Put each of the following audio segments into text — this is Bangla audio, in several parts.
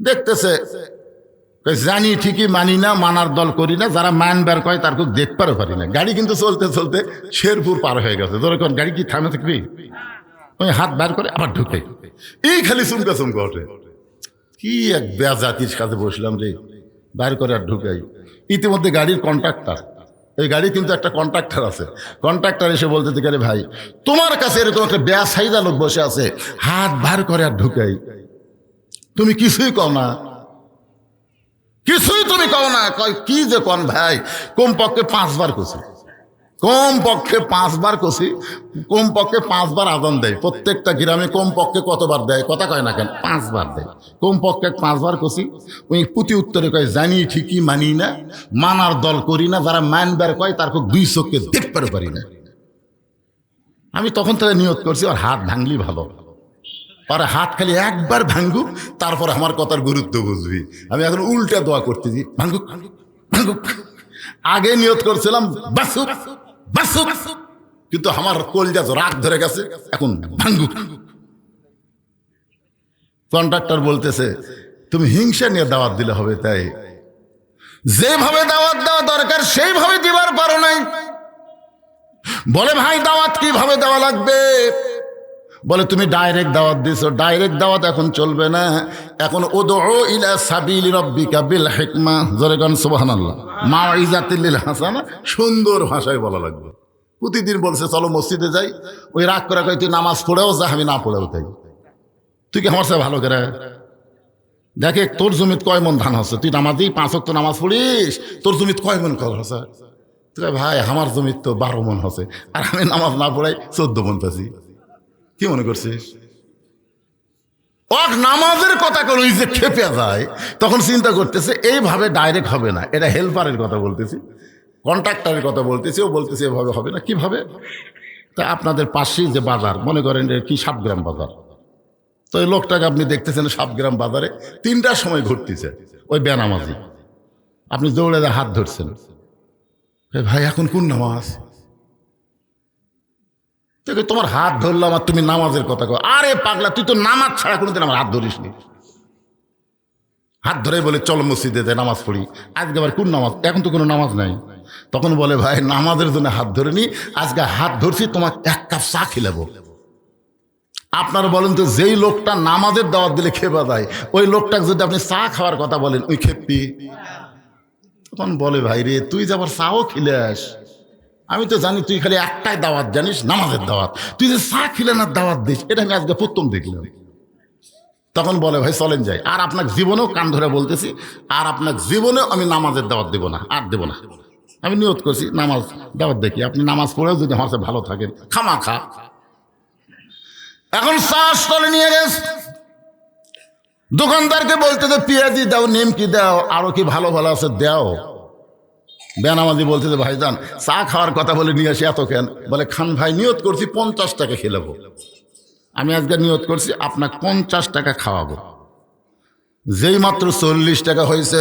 দেখতেছে, জানি ঠিকই মানি না, মানার দল করি না, যারা মান বের করে তার খুব দেখতে পারি না। গাড়ি কিন্তু চলতে চলতে শেরপুর পার হয়ে গেছে। ধরে কোন গাড়ি কি থামে থাকবি, ওই হাত বের করে আবার ঢুকে, এই খালি চুমকা চুমকা ওঠে। কি এক বেজাতির কাছে বসলাম রে, বের করে আর ঢুকাই। ইতিমধ্যে গাড়ির কন্ট্রাক্টর, এই গাড়ি কিন্তু একটা কন্ট্রাক্টর আছে, কন্ট্রাক্টর এসে বলতে আরে ভাই, তোমার কাছে এরকম একটা বেসাইদা লোক বসে আছে, হাত বার করে আর ঢুকাই, তুমি কিছুই কও না, কিছুই তুমি কও না। কয় কি যে কন ভাই, কমপক্ষে 5 বার কছি, কমপক্ষে 5 বার কছি, কমপক্ষে 5 বার আজান দেয় প্রত্যেকটা গ্রামে। কমপক্ষে কতবার দেয়, কথা কয় না কেন, 5 বার দেয়। কমপক্ষে 5 বার কছি। ওই প্রতি উত্তরে কয় জানি ঠিকই মানি না, মানার দল করি না, যারা মানবার কয় তার খুব 2 চোখকে দেখতে পারি না। আমি তখন থেকে নিয়ত করছি আর হাত ভাঙলি ভালো, আর হাত খালি একবার ভাঙ্গুক, তারপর আমার কথার গুরুত্ব বুঝবি। আমি এখন উল্টা দোয়া করতেছি, ভাঙ্গুক ভাঙ্গুক। আগে নিয়ত করছিলাম বাসুক বাসুক, কিন্তু আমার কলজা রাগ ধরে গেছে, এখন ভাঙ্গুক। কন্ট্রাক্টর বলতেছে তুমি হিংসা নিয়ে দাওয়াত দিলে হবে, তাই যেভাবে দাওয়াত দেওয়া দরকার সেইভাবে দিবার পারো নাই। বলে ভাই দাওয়াত কিভাবে দেওয়া লাগবে? বলে তুমি ডাইরেক্ট দাওয়াত দিছো, ডাইরেক্ট দাওয়াত এখন চলবে না, এখন উদউ ইলা সাবিলি রাব্বিকা বিল হিকমা, জোরে গান সুবহানাল্লাহ, মাউইজাতিল হাসানা, সুন্দর ভাষায় বলা লাগবে। প্রতিদিন বলছে চলো মসজিদে যাই, ওই রাগ করে কয় তুই নামাজ পড়েও যা, আমি না পড়েও তাই। তুই কি আমার সাথে ভালো করে দেখে তোর জমিত কয় মন ধান হচ্ছে, তুই নামাজই 5 ওয়াক্ত নামাজ পড়িস, তোর জমিত কয় মন কল হচ্ছে? তুই ভাই আমার জমিত তো 12 মন হচ্ছে, আর আমি নামাজ না পড়াই 14 মন পাচ্ছি। কি মনে করছিস? নামাজের কথা কোন যে খেপে যায়, তখন চিন্তা করতেছে এইভাবে ডাইরেক্ট হবে না, এটা হেল্পারের কথা বলতেছি, কন্ট্রাক্টরের কথা বলতেছি। ও বলতেছে এভাবে হবে না, কিভাবে? তা আপনাদের পাশেই যে বাজার, মনে করেন কি 7 গ্রাম বাজার, তো এই লোকটাকে আপনি দেখতেছেন 7 গ্রাম বাজারে 3টার সময় ঘুরতেছে, ওই বেনামাজি, আপনি দৌড়ে হাত ধরছেন, ভাই এখন কোন নামাজ? তোমার হাত ধরলাম আর তুমি নামাজের কথা কও। আরে পাগলা, তুই তো নামাজ ছাড়া কোনোদিন আমার হাত ধরিস নি। হাত ধরে বলে চলো মসজিদে যাই নামাজ পড়ি। আজকে আবার কোন নামাজ? এখন তো কোনো নামাজ নাই। তখন বলে ভাই নামাজের জন্য হাত ধরিনি, আজকে হাত ধরছি তোমার 1 কাপ চা খিলাবো। আপনারা বলেন তো, যেই লোকটা নামাজের দাওয়াত দিলে খেপা যায়, ওই লোকটাকে যদি আপনি চা খাওয়ার কথা বলেন, ওই খেপি? তখন বলে ভাই রে, তুই যে আবার চাও খিলাস, আমি তো জানি তুই খালি একটাই দাওয়াত জানিস, নামাজের দাওয়াত। তুই যে চা খিলানোর দাওয়াত দিস, এটা আমি আজকে প্রথম দেখলাম। তখন বলে ভাই চলেন যাই, আর আপনার জীবনেও কান ধরে বলতেছি, আর আপনার জীবনেও আমি নামাজের দাওয়াত দেবো না, আর দেবো না। আমি নিয়ত করছি নামাজ দাওয়াত দেখি, আপনি নামাজ পড়েও যদি আমার সাথে ভালো থাকেন, খামা খা। এখন চা স্টলে নিয়ে গেছে, দোকানদারকে বলতেছে পেঁয়াজি দাও, নিমকি দাও, আরো কি ভালো ভালো আছে দাও। বেনামাজি বলতেছে ভাইজান চা খাওয়ার কথা বলে নিয়ে আসি, এত কেন? বলে খান ভাই, নিয়ত করছি 50 টাকা খেলাবো, আমি আজকে নিয়ত করছি আপনাকে 50 টাকা খাওয়াবো। যেই মাত্র 40 টাকা হয়েছে,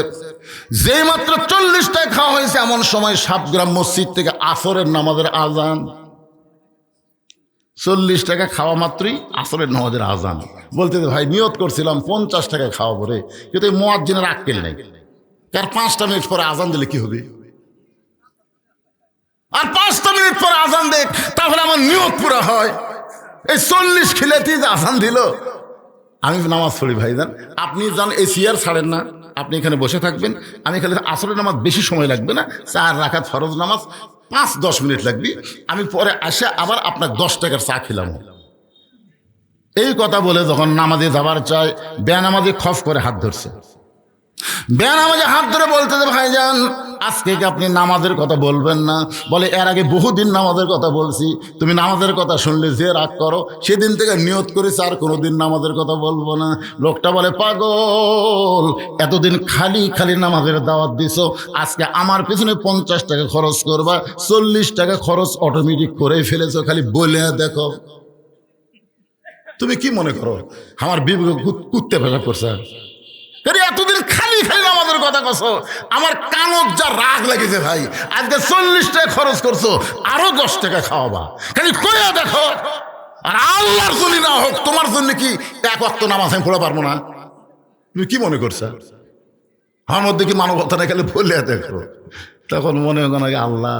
যেই মাত্র 40 টাকা খাওয়া হয়েছে, এমন সময় 7 গ্রাম মসজিদ থেকে আসরের নামাজের আজান। 40 টাকা খাওয়া মাত্রই আসরের নামাজের আজান। বলতেছে ভাই নিয়ত করছিলাম 50 টাকা খাওয়াবো রে, কিন্তু এই মুয়াজ্জিনের আক্কেল নেই, তার 5টা মিনিট পরে আজান দিলে কি হবে? আর 5টা মিনিট পরে আজান দেখ, তাহলে আমার নিয়ত পুরো হয়। এই 40 খিলাতেই যে আজান দিল। আমি নামাজ পড়ি ভাইজান, আপনি যান এই চেয়ার ছাড়েন না, আপনি এখানে বসে থাকবেন। আমি এখানে আসরের নামাজ বেশি সময় লাগবে না, 4 রাকাত ফরজ নামাজ 5-10 মিনিট লাগবে। আমি পরে আসে আবার আপনার 10 টাকার চা খেলাম। এই কথা বলে যখন নামাজে যাবার চায়, বেনামাজি খফ করে হাত ধরছে। বেনামাজি হাত ধরে বলতেছে ভাইজান আজকে কি আপনি নামাজের কথা বলবেন না? বলে এর আগে বহুদিন নামাজের কথা বলছি, তুমি নামাজের কথা শুনলে যে রাগ করো, সেদিন থেকে নিয়ত করেছি আর কোনোদিন নামাজের কথা বলবো না। লোকটা বলে পাগল, এতদিন খালি খালি নামাজের দাওয়াত দিছো, আজকে আমার পিছনে 50 টাকা খরচ করবা, 40 টাকা খরচ অটোমেটিক করে ফেলেছো, খালি বলে দেখো। তুমি কি মনে করো আমার বিবেক কুত্তে ফেলা করছে? এতদিন খালি খালি নামাজের কথা কছো, আমার কানত যা রাগ লেগেছে ভাই, আজকে 40 টাকা খরচ করছো, আরো 10 টাকা খাওয়াবা, খালি কইয়া দেখো। আর আল্লাহর জন্য না হোক, তোমার জন্য কি 1 ওয়াক্ত নামাজ আমি পড়া পারবো না? তুমি কি মনে করছো? আমার মধ্যে কি মানবতা না গেলে বলে দেখো। তখন মনে হয় না আল্লাহ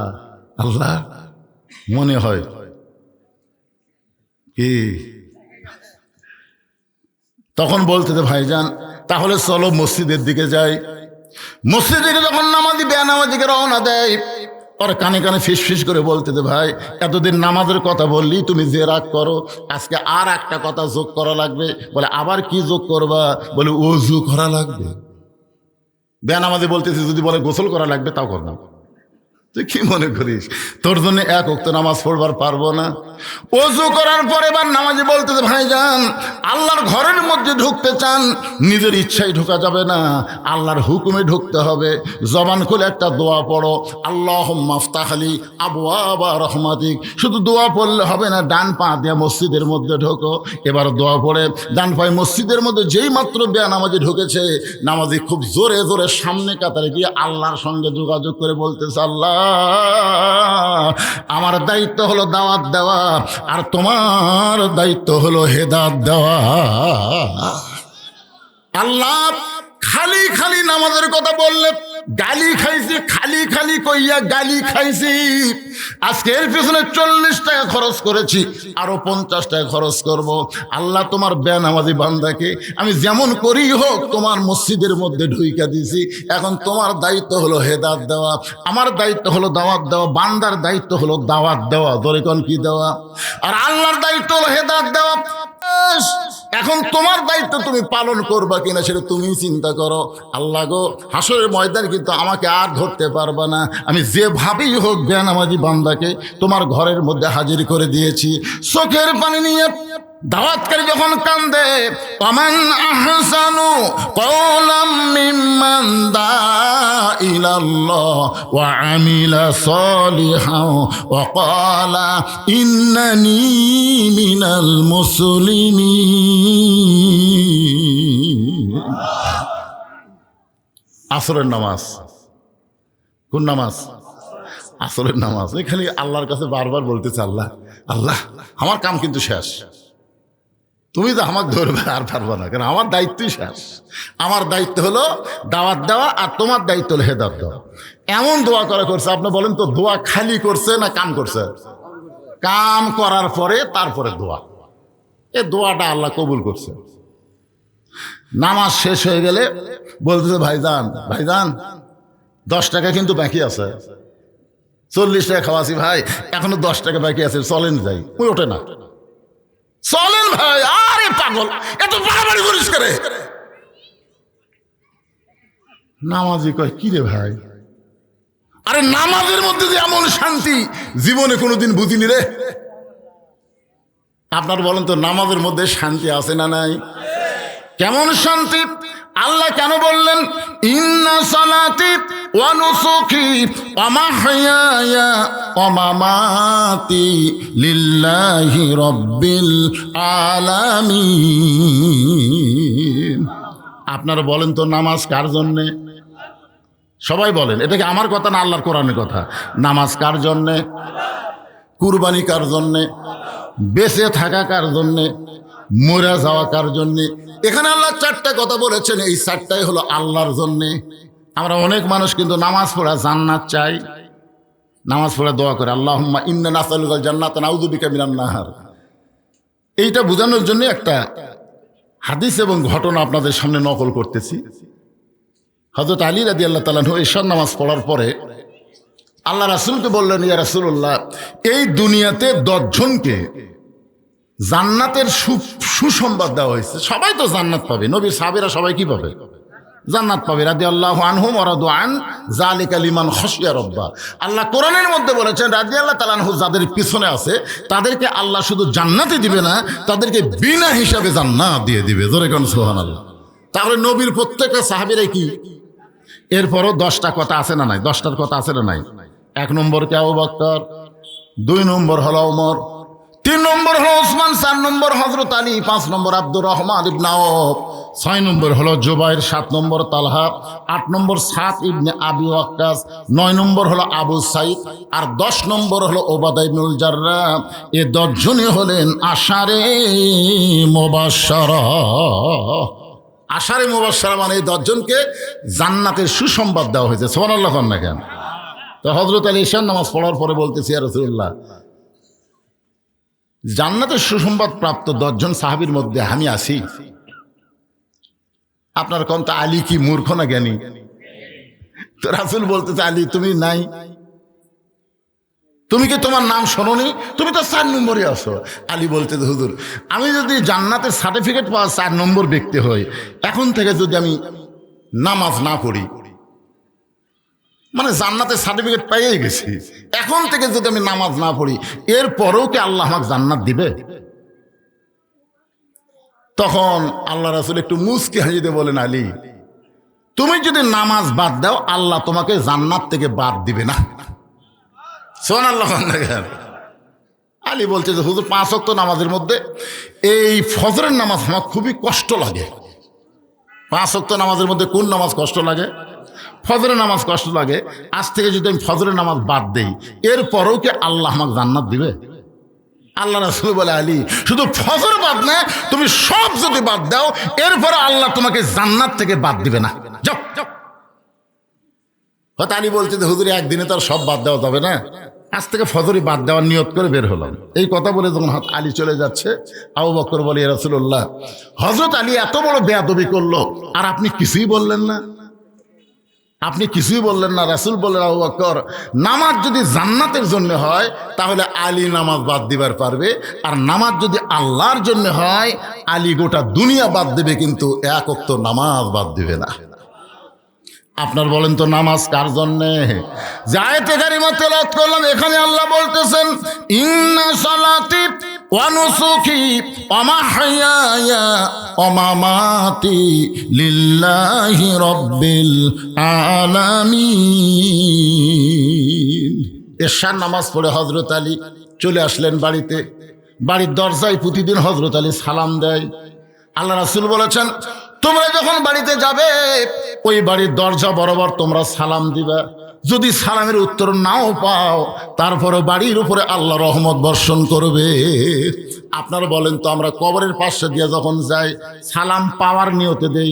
আল্লাহ মনে হয় কি, তখন বলতে ভাইজান তাহলে চলো মসজিদের দিকে যাই। মসজিদে যখন নামাজি বেনামাজিকে রওনা দেয়, ওর কানে কানে ফিস ফিস করে বলতে ভাই এতদিন নামাজের কথা বললি, তুমি যে রাগ করো, আজকে আর একটা কথা যোগ করা লাগবে। বলে আবার কি যোগ করবা? বলে ওযু করা লাগবে। বেনামাজি বলতেছি, যদি বলে গোসল করা লাগবে তাও কর না। তুই কি মনে করিস তোর জন্য এক ওয়াক্ত নামাজ পড়বার পারবো না? ওযু করার পরে এবার নামাজি বলতেছে ভাইজান আল্লাহর ঘরের মধ্যে ঢুকতে চান, নিজের ইচ্ছায় ঢোকা যাবে না, আল্লাহর হুকুমে ঢুকতে হবে। জবান খুলে একটা দোয়া পড়ো, আল্লাহুম্মা আফতাহ লি আবওয়াবা রাহমাতিক। শুধু দোয়া পড়লে হবে না, ডান পা দিয়ে মসজিদের মধ্যে ঢোকো। এবার দোয়া পড়ে ডান পায়ে মসজিদের মধ্যে যেই মাত্র বেনামাজি ঢুকেছে, নামাজি খুব জোরে জোরে সামনে কাতারে গিয়ে আল্লাহর সঙ্গে যোগাযোগ করে বলতেছে, আল্লাহ আমার দায়িত্ব হলো দাওয়াত দেওয়া, আর তোমার দায়িত্ব হলো হেদায়েত দেওয়া। আল্লাহ খালি খালি নামাজের কথা বললে গালি খাইছি, খালি খালি কইয়া গালি খাইছি। আজকে এর পিছনে 40 টাকা খরচ করেছি, আরো 50 টাকা খরচ করব। আল্লাহ তোমার বেনামাজি বান্দাকে আমি যেমন করি হোক তোমার মসজিদের মধ্যে ঢুইকা দিছি। এখন তোমার দায়িত্ব হলো হেদায়েত দেওয়া, আমার দায়িত্ব হলো দাওয়াত দেওয়া। বান্দার দায়িত্ব হলো দাওয়াত দেওয়া, ধরে কোন কি দেওয়া, আর আল্লাহর দায়িত্ব হলো হেদায়েত দেওয়া। এখন তোমার দায়িত্ব তুমি পালন করবা কিনা সেটা তুমি চিন্তা করো। আল্লাহ গো, হাসরের ময়দান কিন্তু আমাকে আর ধরতে পারবা না। আমি যেভাবেই হোক বেনামাজি বান্দাকে তোমার ঘরের মধ্যে হাজির করে দিয়েছি। চোখের পানি নিয়ে দাওয়াতকারী যখন কান্দে, ওমান আহসানু কওলাম মিম্মান দা ইলাল্লাহ ওয়া আমিলা সলিহান ওয়া ক্বালা ইন্নানি মিনাল মুসলিমিন। আসরের নামাজ, কোন নামাজ? আসরের নামাজ। এখানে আল্লাহর কাছে বারবার বলতেছে, আল্লাহ আল্লাহ আমার কাম কিন্তু শেষ, তুমি তো আমাকে ধরবে আর পারবা না, কারণ আমার দায়িত্বই শেষ। আমার দায়িত্ব হলো দাওয়াত দেওয়া, আর তোমার দায়িত্ব হলো হেদায়েত দেওয়া। এমন দোয়া করা করছে, আপনি বলেন তো দোয়া খালি করছে না কাম করছে? কাম করার পরে তারপরে দোয়া, এ দোয়াটা আল্লাহ কবুল করছে। নামাজ শেষ হয়ে গেলে বলতেছে ভাইজান ভাইজান 10 টাকা কিন্তু বাকি আছে, 40 টাকা খাওয়াছি ভাই, এখনো 10 টাকা বাকি আছে, চলেন যাই। ওই ওঠে না, চলেন ভাই। আরে পাগল, এত বাড়াবাড়ি করিস করে। নামাজি কয় কি রে ভাই, আরে নামাজের মধ্যে যে এমন শান্তি জীবনে কোনোদিন বুঝিনি রে। আপনার বলেন তো নামাজের মধ্যে শান্তি আছে না নাই? কেমন শান্তি! আল্লাহ কেন বললেন ইন্না সালাতি ওয়া নুসুকি ওয়া মাহইয়ায়া ওয়া মামাতি লিল্লাহি রাব্বিল আলামিন। আপনারা বলেন তো নামাজ কার জন্যে? সবাই বলেন, এটা কি আমার কথা না আল্লাহর কোরআনের কথা? নামাজ কার জন্যে? কুরবানি কার জন্যে? বেঁচে থাকা কার জন্যে? মরে যাওয়া কার জন্যে? এখানে আল্লাহ 4টা কথা বলেছেন, এই 4টাই হলো আল্লাহর জন্যে। আমরা অনেক মানুষ কিন্তু নামাজ পড়া জান্নাত চাই, নামাজ পড়া দোয়া করে আল্লাহুম্মা ইন্না নাসআলুকাল জান্নাতা নাউযু বিকা মিনান নার। এইটা বোঝানোর জন্য একটা হাদিস এবং ঘটনা আপনাদের সামনে নকল করতেছি। হযরত আলী রাদিয়াল্লাহু তাআলা আনহু ইশার নামাজ পড়ার পরে আল্লাহ রাসূলকে বললেন, ইয়া রাসূলুল্লাহ, এই দুনিয়াতে 10 জনকে জান্নাতের সুসংবাদ দেওয়া হয়েছে। সবাই তো জান্নাত পাবে, নবীর সাহাবীরা সবাই কি পাবে? জান্নাত পাবে। রাদিয়াল্লাহু আনহুম ওয়া রাদু আন যালিকা লিমান খাশিয়া রাব্বা। আল্লাহ কোরআনের মধ্যে বলেছেন রাদিয়াল্লাহু তাআলা আনহু যাদের পিছনে আছে তাদেরকে আল্লাহ শুধু জান্নাতই দিবে না, তাদেরকে বিনা হিসাবে জান্নাত দিয়ে দিবে। জোরে কোন সুবহানাল্লাহ। তাহলে নবীর প্রত্যেকটা সাহাবীরা কি? এরপরও 10টা কথা আছে না নাই? 10টার কথা আছে না নাই? 1 নম্বর কে আবু বকর, 2 নম্বর হলো ওমর, 3 নম্বর হলো ওসমান, 4 নম্বর হযরত আলী, 5 নম্বর আব্দুর রহমান ইবনে আওফ, 6 নম্বর হলো জুবাইর, 7 নম্বর তালহা, 8 নম্বর সাদ ইবনে আবি ওয়াক্কাস, 9 নম্বর হলো আবু সাইদ, আর 10 নম্বর হলো ওবাদা ইবনুল জাররাহ। এই 10 জনই হলেন আশারে মুবাশশারা। আশারে মুবাশশারা মানে এই 10 জনকে জান্নাতের সুসংবাদ দেওয়া হয়েছে। সুবহানাল্লাহ কন না কেন? তো হযরত আলী ঈশার নামাজ পড়ার পরে বলতেছি, ইয়া রাসূলুল্লাহ, জান্নাতের সুসংবাদ প্রাপ্ত 10 জন সাহাবীর মধ্যে আমি আছি। আপনার কোন তো আলী কি মূর্খ না জ্ঞানী? তো রাসূল বলতেছে, আলী তুমি নাই, তুমি কি তোমার নাম শোনোনি? তুমি তো 4 নম্বরে আছো। আলী বলতে, হুজুর আমি যদি জান্নাতের সার্টিফিকেট পাওয়া 4 নম্বর ব্যক্তি হই, এখন থেকে যদি আমি নামাজ না পড়ি, মানে জান্নাতের সার্টিফিকেট পেয়ে গেছি, এখন থেকে যদি আমি নামাজ না পড়ি, এর পরেও কি আল্লাহ আমাকে জান্নাত দিবে? তখন আল্লাহ রাসূল একটু মুস্কি হাসিতে বলেন, আলী তুমি যদি নামাজ বাদ দাও, আল্লাহ তোমাকে জান্নাত থেকে বাদ দিবে না। সুবহানাল্লাহ। আলী বলছে যে হুজুর 5 ওয়াক্ত নামাজের মধ্যে এই ফজরের নামাজ আমার খুবই কষ্ট লাগে। 5 ওয়াক্ত নামাজের মধ্যে কোন নামাজ কষ্ট লাগে? ফজরের নামাজ কষ্ট লাগে। আজ থেকে যদি আমি ফজরের নামাজ বাদ দেই, এরপরেও কি আল্লাহ আমাকে জান্নাত দিবে? আল্লাহ রাসূল বলে, আলী শুধু ফজর বাদ না, তুমি সব যদি বাদ দাও, এরপরে আল্লাহ তোমাকে জান্নাত থেকে বাদ দিবে না। যাও যাও। হয়তো আলী বলছে যে হুজুর একদিনে তো আর সব বাদ দেওয়া যাবে না, আজ থেকে ফজরই বাদ দেওয়ার নিয়ত করে বের হলাম। এই কথা বলে যখন আলী চলে যাচ্ছে, আবু বকর বলে, ইয়া রাসূলুল্লাহ, হযরত আলী এত বড় বেয়াদবি করলো আর আপনি কিছুই বললেন না, আপনি কিছুই বললেন না। রাসূল বললেন, আবু বকর, নামাজ যদি জান্নাতের জন্য হয় তাহলে আলী নামাজ বাদ দিবার পারবে, আর নামাজ যদি আল্লাহর জন্য হয়, আলী গোটা দুনিয়া বাদ দেবে, কিন্তু 1 ওয়াক্ত নামাজ বাদ দিবে না। আপনার বলেন তো নামাজ কার জন্যে? যে আয়াতে কারিমা তেলাওয়াত করলাম, এখানে আল্লাহ বলতেছেন, ইন্না সালাতি ওয়া নুসুকি ওয়া মাহইয়ায়া ওয়া মামাতি লিল্লাহি রাব্বিল আলামিন। এশার নামাজ পড়ে হযরত আলী চলে আসলেন বাড়িতে। বাড়ির দরজায় প্রতিদিন হযরত আলী সালাম দেয়। আল্লাহ রাসূল বলেছেন, তোমরা যখন বাড়িতে যাবে, ওই বাড়ির দরজা বরাবর তোমরা সালাম দিবা। যদি সালামের উত্তর নাও পাও, তারপরে বাড়ির উপরে আল্লাহ রহমত বর্ষণ করবে। আপনারা বলেন তো, আমরা কবরের পাশে দিয়ে যখন যাই, সালাম পাওয়ার নিয়তে দেই,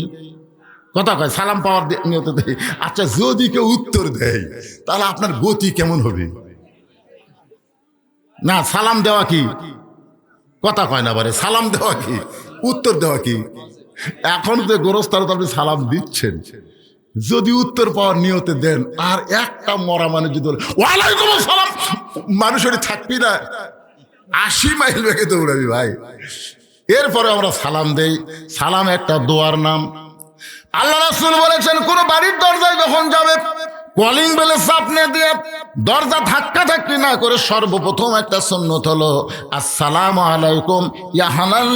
কথা কয় সালাম পাওয়ার নিয়তে দেই। আচ্ছা, যদি কেউ উত্তর দেয়, তাহলে আপনার গতি কেমন হবে? না, সালাম দেওয়া কি? কথা কয় না বারে, সালাম দেওয়া কি, উত্তর দেওয়া কি? এখন যে গোরস্থানে আপনি সালাম দিচ্ছেন, যদি উত্তর পাওয়ার নিয়তে দেন, আর একটা মরা মানে যদি ওয়ালাইকুম আসসালাম, মানুষের থাকবি না, 80 মাইল বেগে দৌড়াবি ভাই। এরপরে আমরা সালাম দেই। সালাম একটা দোয়ার নাম। আল্লাহ রাসূল বলেছেন, কোন বাড়ির দরজায় যখন যাবে, কলিং বেলে চাপনে দিয়ে দরজা ধাক্কা ধাক্কি না করে সর্বপ্রথম একটা সুন্নত হলো, আসসালামু আলাইকুম ইয়া আহলাল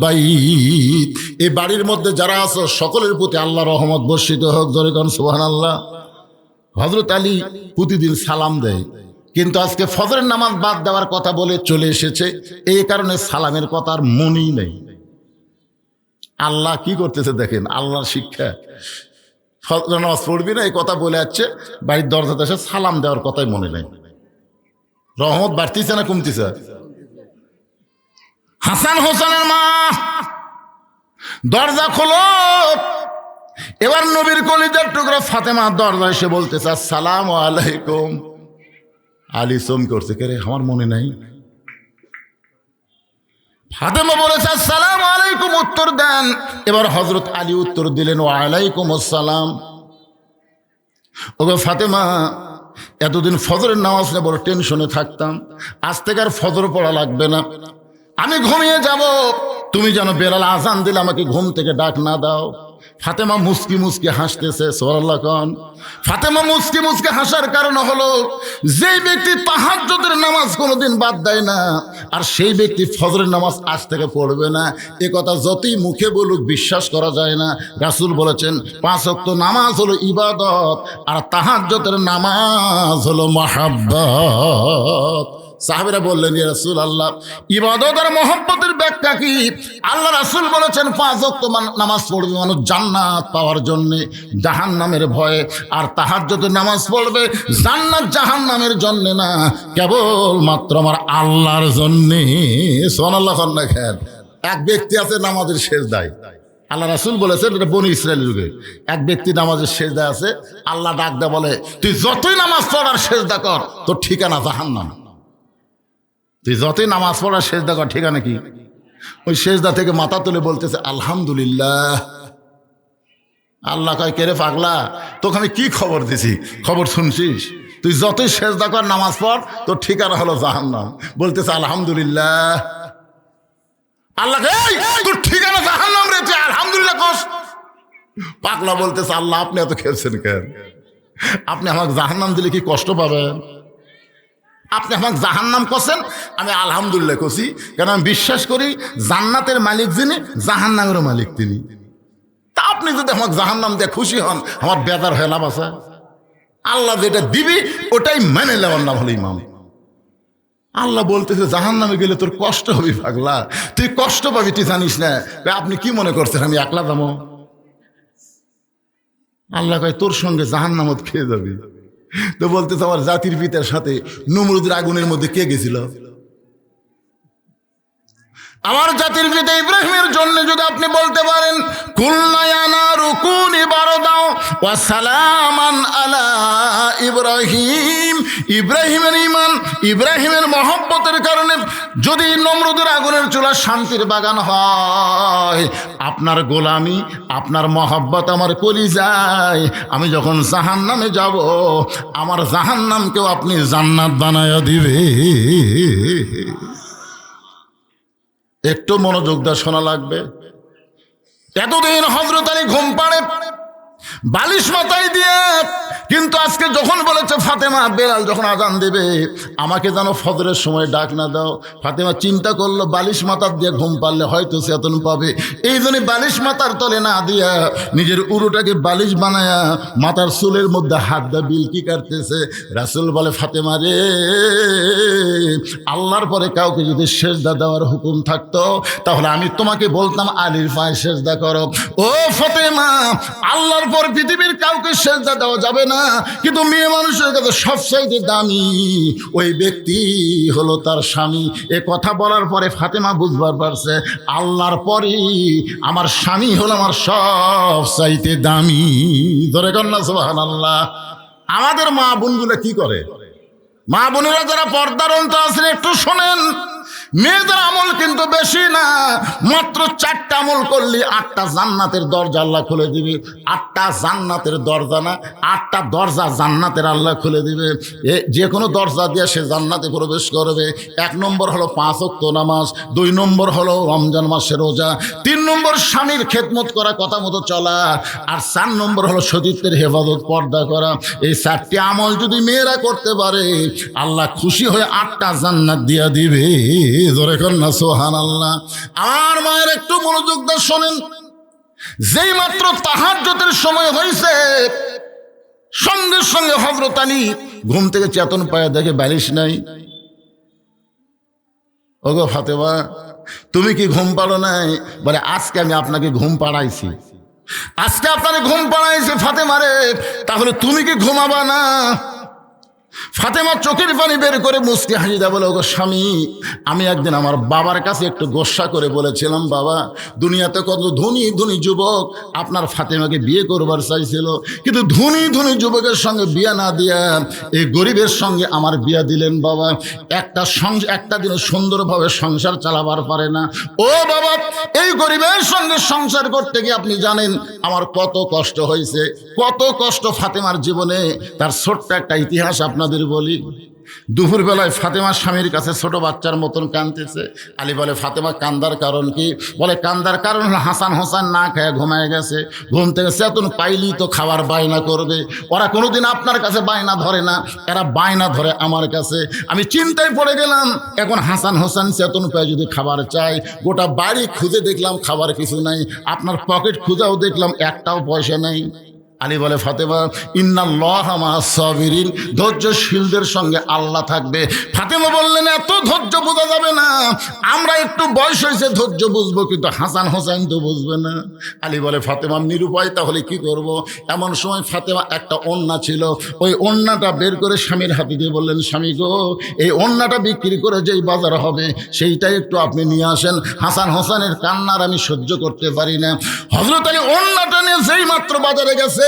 বাইত। এই বাড়ির মধ্যে যারা আছো সকলের প্রতি আল্লাহর রহমত বর্ষিত হোক। জোরে কোন সুবহানাল্লাহ। হযরত আলী প্রতিদিন সালাম দেয়, কিন্তু আজকে ফজরের নামাজ বাদ দেওয়ার কথা বলে চলে এসেছে, এই কারণে সালামের কথা আর মনেই নেই। আল্লাহ কি করতেছে দেখেন, আল্লাহর শিক্ষা। ফজরের নামাজ পড়বি না এই কথা বলে যাচ্ছে, বাড়ির দরজাতে এসে সালাম দেওয়ার কথাই মনে নেই। রহমত বাড়তিছে না কমতিছে? হাসান হোসেনের মা, দরজা খোলো। এবার নবীর কলিজার টুকরা ফাতেমা দরজা এসে বলতেছে, আসসালামু আলাইকুম। আলী সোম করছে, কে রে, আমার মনে নাই। ফাতেমা বলেছে, আসসালামু আলাইকুম, উত্তর দেন। এবার হযরত আলী উত্তর দিলেন, ওয়া আলাইকুম আসসালাম। ওগো ফাতেমা, এতদিন ফজরের নামাজ নিয়ে বড় টেনশনে থাকতাম, আজ থেকে আর ফজর পড়া লাগবে না, আমি ঘুমিয়ে যাব। তুমি যেন বেলাল আজান দিলে আমাকে ঘুম থেকে ডাক না দাও। ফাতেমা মুস্কি মুস্কি হাসতেছে। সুবহানাল্লাহ কোন। ফাতেমা মুস্কি মুস্কি হাসার কারণ হলো, যে ব্যক্তি তাহাজ্জুদের নামাজ কোনোদিন বাদ দেয় না, আর সেই ব্যক্তি ফজরের নামাজ আজ থেকে পড়বে না, এ কথা যতই মুখে বলুক বিশ্বাস করা যায় না। রাসূল বলেছেন, 5 ওয়াক্ত নামাজ হলো ইবাদত, আর তাহাজ্জুদের নামাজ হলো মাহাব্বত। সাহাবীরা বললেন, ইয়া রাসূলুল্লাহ, ইবাদত আর মহব্বতের ব্যাখ্যা কি? আল্লাহ রাসূল বলেছেন, 5 ওয়াক্ত নামাজ পড়বে মানুষ জান্নাত পাওয়ার জন্য, জাহান্নামের ভয়ে, আর তাহাজ্জুদের নামাজ পড়বে জান্নাত জাহান্নামের জন্য না, কেবল মাত্র আমার আল্লাহর জন্য। সুবহানাল্লাহ। এক ব্যক্তি আছে নামাজের সেজদায়, আল্লাহ রাসূল বলেছেন, এটা বনি ইসরায়েলের যুগে এক ব্যক্তি নামাজের সেজদা আছে, আল্লাহ ডাক দেয়া বলে, তুই যতই নামাজ পড় আর সেজদা কর, তোর ঠিকানা জাহান্নাম। তুই যতই নামাজ পড় আর সেজদা কর, ঠিকানা কি? ওই সেজদা থেকে মাথা তুলে বলতেছে আলহামদুলিল্লাহ। আল্লাহ কয়, কে রে পাগলা, তোকে আমি কি খবর দিছি, খবর শুনছিস? তুই যতই সেজদা কর নামাজ পড়, তোর ঠিকানা হলো জাহান্নাম। বলতেছে আলহামদুলিল্লাহ। আল্লাহ তোর ঠিকানা জাহান্নাম রে, তুই আলহামদুলিল্লাহ কোস। পাগলা বলতেছে, আল্লাহ আপনি এত খেলছেন কেন? আপনি আমাকে জাহান্নাম দিলে কি কষ্ট পাবেন? আপনি আমাকে জাহান্নাম করছেন, আমি আলহামদুলিল্লাহ কছি, কারণ আমি বিশ্বাস করি জান্নাতের মালিক যিনি, জাহান্নামেরও মালিক তিনি। তা আপনি যদি আমাকে জাহান্নাম দিয়ে খুশি হন, আমার বেজার হয়ে লাভ আছে? আল্লাহ যেটা দিবি ওটাই মেনে নেওয়ার নাম হলো ইমাম। আল্লাহ বলতেছে জাহান্নামে গেলে তোর কষ্ট হবে পাগলা, তুই কষ্ট পাবি, তুই জানিস না। আপনি কি মনে করছেন আমি একলা যাবো? আল্লাহ কয় তোর সঙ্গে জাহান্নামত খেয়ে যাবি। তো বলতেছে আমার জাতির পিতার সাথে নমরুদের আগুনের মধ্যে কে গেছিল? আমার জাতির পিতা ইব্রাহিমের জন্য যদি আপনি বলতে পারেন কুলনা ইয়া নারু কুনি বারদাও ওয়া সালামান আলা ইব্রাহিম, ইব্রাহিমের ঈমান, ইব্রাহিমের মহব্বতের কারণে যদি নমরুদের আগুনের চুলা শান্তির বাগান হয়, আপনার গোলামি, আপনার মহব্বত আমার কলিজায়, আমি যখন জাহান্নামে যাব, আমার জাহান্নামকেও আপনি জান্নাত বানায়া দিবে। একটু মনোযোগ দিয়ে শোনা লাগবে। এতদিন হযরত আলী ঘুম পাড়ে বালিশ মাথায় দিয়ে, কিন্তু আজকে যখন বলেছে ফাতেমা, বেলাল যখন আজান দেবে আমাকে যেন ফজরের সময় ডাক না দাও, ফাতেমা চিন্তা করলো বালিশ মাথার দিয়ে ঘুম পারলে হয়তো চেতন পাবে, এই জন্য বালিশ মাথার তলে না দিয়া নিজের উরুটাকে বালিশ বানায়া মাথার চুলের মধ্যে হাত দিয়ে বিলকি কাটতেছে। রাসূল বলে, ফাতেমা রে, আল্লাহর পরে কাউকে যদি সেজদা দেওয়ার হুকুম থাকতো তাহলে আমি তোমাকে বলতাম আলীর পায়ে সেজদা করো। ও ফাতেমা, আল্লাহর পর পৃথিবীর কাউকে সেজদা দেওয়া যাবে না, কিন্তু মেয়ে মানুষের কাছে সবচাইতে দামি ওই ব্যক্তি হলো তার স্বামী। এ কথা বলার পরে ফাতেমা বুঝবার পারছে আল্লাহর পরই আমার স্বামী হলো আমার সবচাইতে দামি। ধরে কন্যা সুবহানাল্লাহ। আমাদের মা বোনগুলো কি করে? মা বোনেরা যারা পর্দার অন্তর আছেন একটু শোনেন, মেয়েদের আমল কিন্তু বেশি না, মাত্র 4টা আমল করলে 8টা জান্নাতের দরজা আল্লাহ খুলে দিবে। 8টা জান্নাতের দরজা না, 8টা দরজা জান্নাতের আল্লাহ খুলে দিবে। যে কোনো দরজা দিয়ে সে জান্নাতে প্রবেশ করবে। 1 নম্বর হলো 5 ওয়াক্ত নামাজ, 2 নম্বর হলো রমজান মাসের রোজা, 3 নম্বর স্বামীর খেদমত করা, কথা মতো চলা, আর 4 নম্বর হলো সতীত্বের হেফাজত, পর্দা করা। এই 4টি আমল যদি মেয়েরা করতে পারে আল্লাহ খুশি হয়ে 8টা জান্নাত দিয়া দিবে। জোরে কন্যা সুবহানাল্লাহ। আমার মায়ের একটু মনোযোগ দিয়ে শোনেন, যেই মাত্র তাহাজ্জুদের সময় হয়েছে সঙ্গে সঙ্গে হযরত আলী ঘুম থেকে চেতন পায়, দেখে বালিশ নাই। ওগো ফাতেমা, তুমি কি ঘুম পাড়ো নাই? বলে, আজকে আমি আপনাকে ঘুম পাড়াইছি, আজকে আপনাকে ঘুম পাড়াইছি ফাতেমা রে, তাহলে তুমি কি ঘুমাবা না? ফাতেমা চোখের পানি বের করে মুচকি হাসি দেয়, বলে, ওগো স্বামী, আমি একদিন আমার বাবার কাছে একটু গোসা করে বলেছিলাম, বাবা, দুনিয়াতে কত ধনী ধনী যুবক আপনার ফাতেমাকে বিয়ে করবার চাইছিল, কিন্তু ধনী ধনী যুবকের সঙ্গে বিয়ে না দিয়া এই গরিবের সঙ্গে আমার বিয়ে দিলেন বাবা। একটা দিনও সুন্দরভাবে সংসার চালাবার পারে না। ও বাবা, এই গরিবের সঙ্গে সংসার করতে গিয়ে আপনি জানেন আমার কত কষ্ট হয়েছে, কত কষ্ট ফাতেমার জীবনে। তার ছোট্ট একটা ইতিহাস আপনাদের বলি। দুপুরবেলায় ফাতেমা স্বামীর কাছে ছোট বাচ্চার মতন কাঁদতেছে। আলী বলে, ফাতেমা কান্দার কারণ কি? বলে, কান্দার কারণ হলো হাসান হোসেন না খেয়ে ঘুমায় গেছে, ঘুম থেকে চেতন পাইলেই তো খাবার বায়না করবে। ওরা কোনোদিন আপনার কাছে বায়না ধরে না, এরা বায়না ধরে আমার কাছে। আমি চিন্তায় পড়ে গেলাম, এখন হাসান হোসেন চেতন পায় যদি খাবার চাই, গোটা বাড়ি খুঁজে দেখলাম খাবার কিছু নাই, আপনার পকেট খুঁজেও দেখলাম একটাও পয়সা নেই। আলী বলে ফাতেমা ইন্নাল্লাহা মা'আস সাবিরিন, ধৈর্যশীলদের সঙ্গে আল্লাহ থাকবে। ফাতেমা বললেন এত ধৈর্য বোঝা যাবে না, আমরা একটু বয়স হয়েছে ধৈর্য বুঝবো, কিন্তু হাসান হোসেন তো বুঝবে না। আলী বলে ফাতেমা নিরুপায়, তাহলে কি করব? এমন সময় ফাতেমা একটা ওড়না ছিল, ওই ওড়নাটা বের করে স্বামীর হাতে দিয়ে বললেন স্বামী গো, এই ওড়নাটা বিক্রি করে যেই বাজার হবে সেইটাই একটু আপনি নিয়ে আসেন, হাসান হোসেনের কান্নার আমি সহ্য করতে পারি না। হযরত আলী ওড়নাটা নিয়ে যেই মাত্র বাজারে গেছে,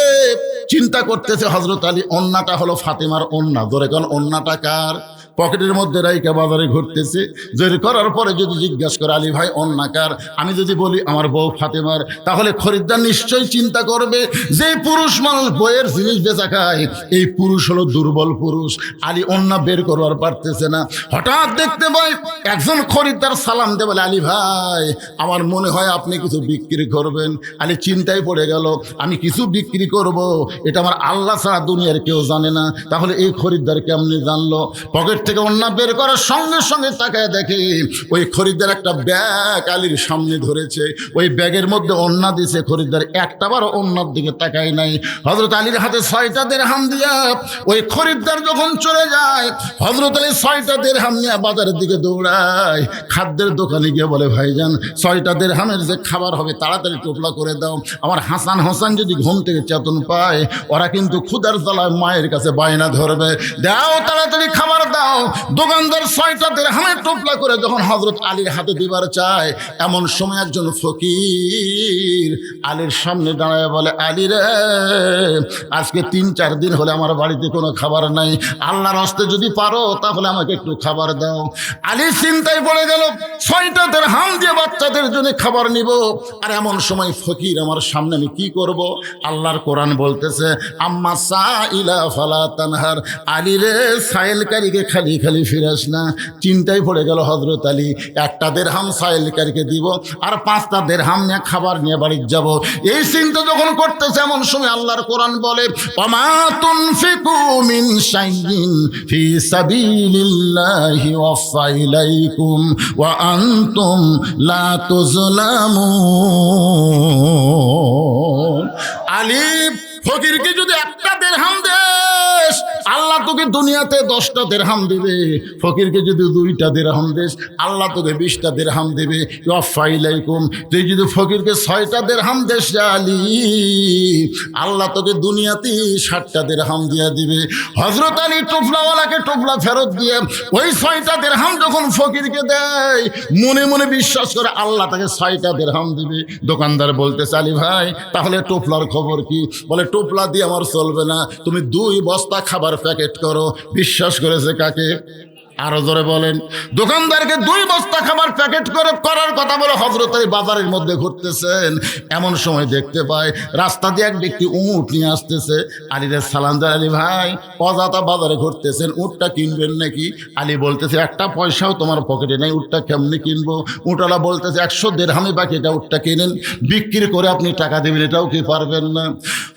চিন্তা করতেছে হযরত আলী ওড়নাটা হলো ফাতেমার ওড়না, ধরে কোন ওড়নাটা কার? পকেটের মধ্যে রাইকা বাজারে ঘুরতেছে। জোর করার পরে যদি জিজ্ঞাসা করে আলী ভাই ওড়না কার, আমি যদি বলি আমার বউ ফাতেমার, তাহলে খরিদ্দার নিশ্চয়ই চিন্তা করবে যে পুরুষ মানুষ বইয়ের জিনিস বেচা খায়, এই পুরুষ হলো দুর্বল পুরুষ। আলী ওড়না বের করবার পারতেছে না। হঠাৎ দেখতে পাই একজন খরিদ্দার সালাম দে, বলে আলী ভাই আমার মনে হয় আপনি কিছু বিক্রি করবেন। আলী চিন্তায় পড়ে গেল, আমি কিছু বিক্রি করব এটা আমার আল্লাহ ছাড়া দুনিয়ার কেউ জানে না, তাহলে এই খরিদ্দার কেমনি জানলো? পকেট থেকে ওড়না বের করার সঙ্গে সঙ্গে তাকায় দেখে ওই খরিদ্দার একটা ব্যাগ আলীর সামনে ধরেছে, ওই ব্যাগের মধ্যে ওড়না দিছে। খরিদ্দার একটাবারও ওড়নার দিকে তাকায় নাই। হযরত আলীর হাতে 6টা দিরহাম দিয়া ওই খরিদ্দার যখন চলে যায়, হযরত আলী 6টা দিরহাম নিয়ে বাজারের দিকে দৌড়ায়। খাদ্যের দোকানে গিয়ে বলে ভাইজান 6টা দিরহামের যে খাবার হবে তাড়াতাড়ি টোপলা করে দাও, আমার হাসান হোসেন যদি ঘুম থেকে চেতন পায় ওরা কিন্তু ক্ষুধার জ্বালায় মায়ের কাছে বায়না ধরবে, দাও তাড়াতাড়ি খাবার দাও। দোকানদার 6টা দিরহামের টোপলা করে যখন হযরত আলীর হাতে দিবার চায়, এমন সময় একজন ফকির আলীর সামনে দাঁড়ায় বলে আলী রে, আজকে 3-4 দিন হলে আমার বাড়িতে কোনো খাবার নাই, আল্লাহর হস্তে যদি পারো তাহলে আমাকে একটু খাবার দাও। আলী চিন্তায় পড়ে গেল, 6টা দিরহাম দিয়ে বাচ্চাদের জন্য খাবার নিব, আর এমন সময় ফকির আমার সামনে, আমি কি করব? আল্লাহর কোরআন বলতেছে আম্মা সাইলা ফালা তানহার, আলী রে সাইলকারীকে খালি খালি ফিরাস না। চিন্তায় পড়ে গেল হযরত আলী, একটা দিরহাম সাইলকারীকে দিব আর 5টা দিরহাম নিয়ে খাবার নিয়ে বাড়ি যাব। এই চিন্তা যখন করতেছে, এমন সময় আল্লাহর কোরআন বলে ওয়ামা তুনফিকু মিন শাইইন ফি সাবিলিল্লাহি ওয়াফা ইলাইকুম ওয়া আনতুম লা তুজলামুন। আলী ফকিরকে যদি একটা দিরহাম দেস, আল্লাহ তোকে দুনিয়াতে 10টা দিরহাম দিবে। ফকিরকে যদি 2টা দিরহাম দেস, আল্লাহ তোকে 20টা দিরহাম দিবে। ওয়াফাইলাইকুম, তুই যদি ফকিরকে 6টা দিরহাম দেস আলী, আল্লাহ তোকে দুনিয়াতে 60টা দিরহাম দিয়ে দিবে। হযরত আলী টোপলাওয়ালাকে টোপলা ফেরত দিয়ে ওই 6টা দিরহাম যখন ফকিরকে দেয়, মনে মনে বিশ্বাস করে আল্লাহ তাকে 6টা দিরহাম দিবে। দোকানদার বলতেছে আলী ভাই তাহলে টোপলার খবর কি? বলে টোপলা দিয়ে আমার চলবে না, তুমি 2 বস্তা খাবার প্যাকেট করো। বিশ্বাস করেছে কাকে? আরো জোরে বলেন। দোকানদারকে 2 বস্তা খাবার প্যাকেট করে করার কথা বলে হযরত আলী বাজারের মধ্যে ঘুরতেছেন। এমন সময় দেখতে পায় রাস্তা দিয়ে এক ব্যক্তি উট নিয়ে আসতেছে। আলীরে সালাম দেয়, আলী ভাই অজাতা বাজারে ঘুরতেছেন, উটটা কিনবেন নাকি? আলী বলতেছে একটা পয়সাও তোমার পকেটে নেই, উটটা কেমনি কিনবো? উটওয়ালা বলতেছে 100 দিরহামে বাকি, এটা উটটা কিনেন, বিক্রি করে আপনি টাকা দেবেন, এটাও কি পারবেন না?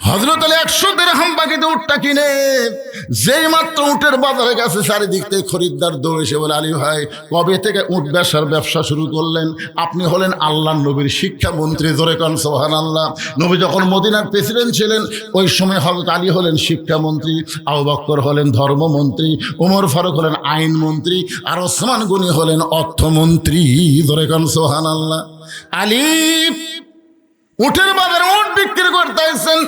হযরত আলী 100 দিরহাম বাকিতে উটটা কিনে যেই মাত্র উটের বাজারে গেছে, চারিদিক থেকে খরিদ্দার দৌড়ে এসে বলে আলী ভাই কবে থেকে উট ব্যবসা শুরু করলেন? আপনি হলেন আল্লাহর নবীর শিক্ষামন্ত্রী, জোরে কান সুবহানাল্লাহ। নবী যখন মদিনার প্রেসিডেন্ট ছিলেন ওই সময় হযরত আলী হলেন শিক্ষামন্ত্রী, আবু বকর হলেন ধর্মমন্ত্রী, ওমর ফারুক হলেন আইনমন্ত্রী, আর ওসমান গনি হলেন অর্থমন্ত্রী, জোরে কান সুবহানাল্লাহ। আলী উটের বাজারে উট বিক্রি করতেছেন।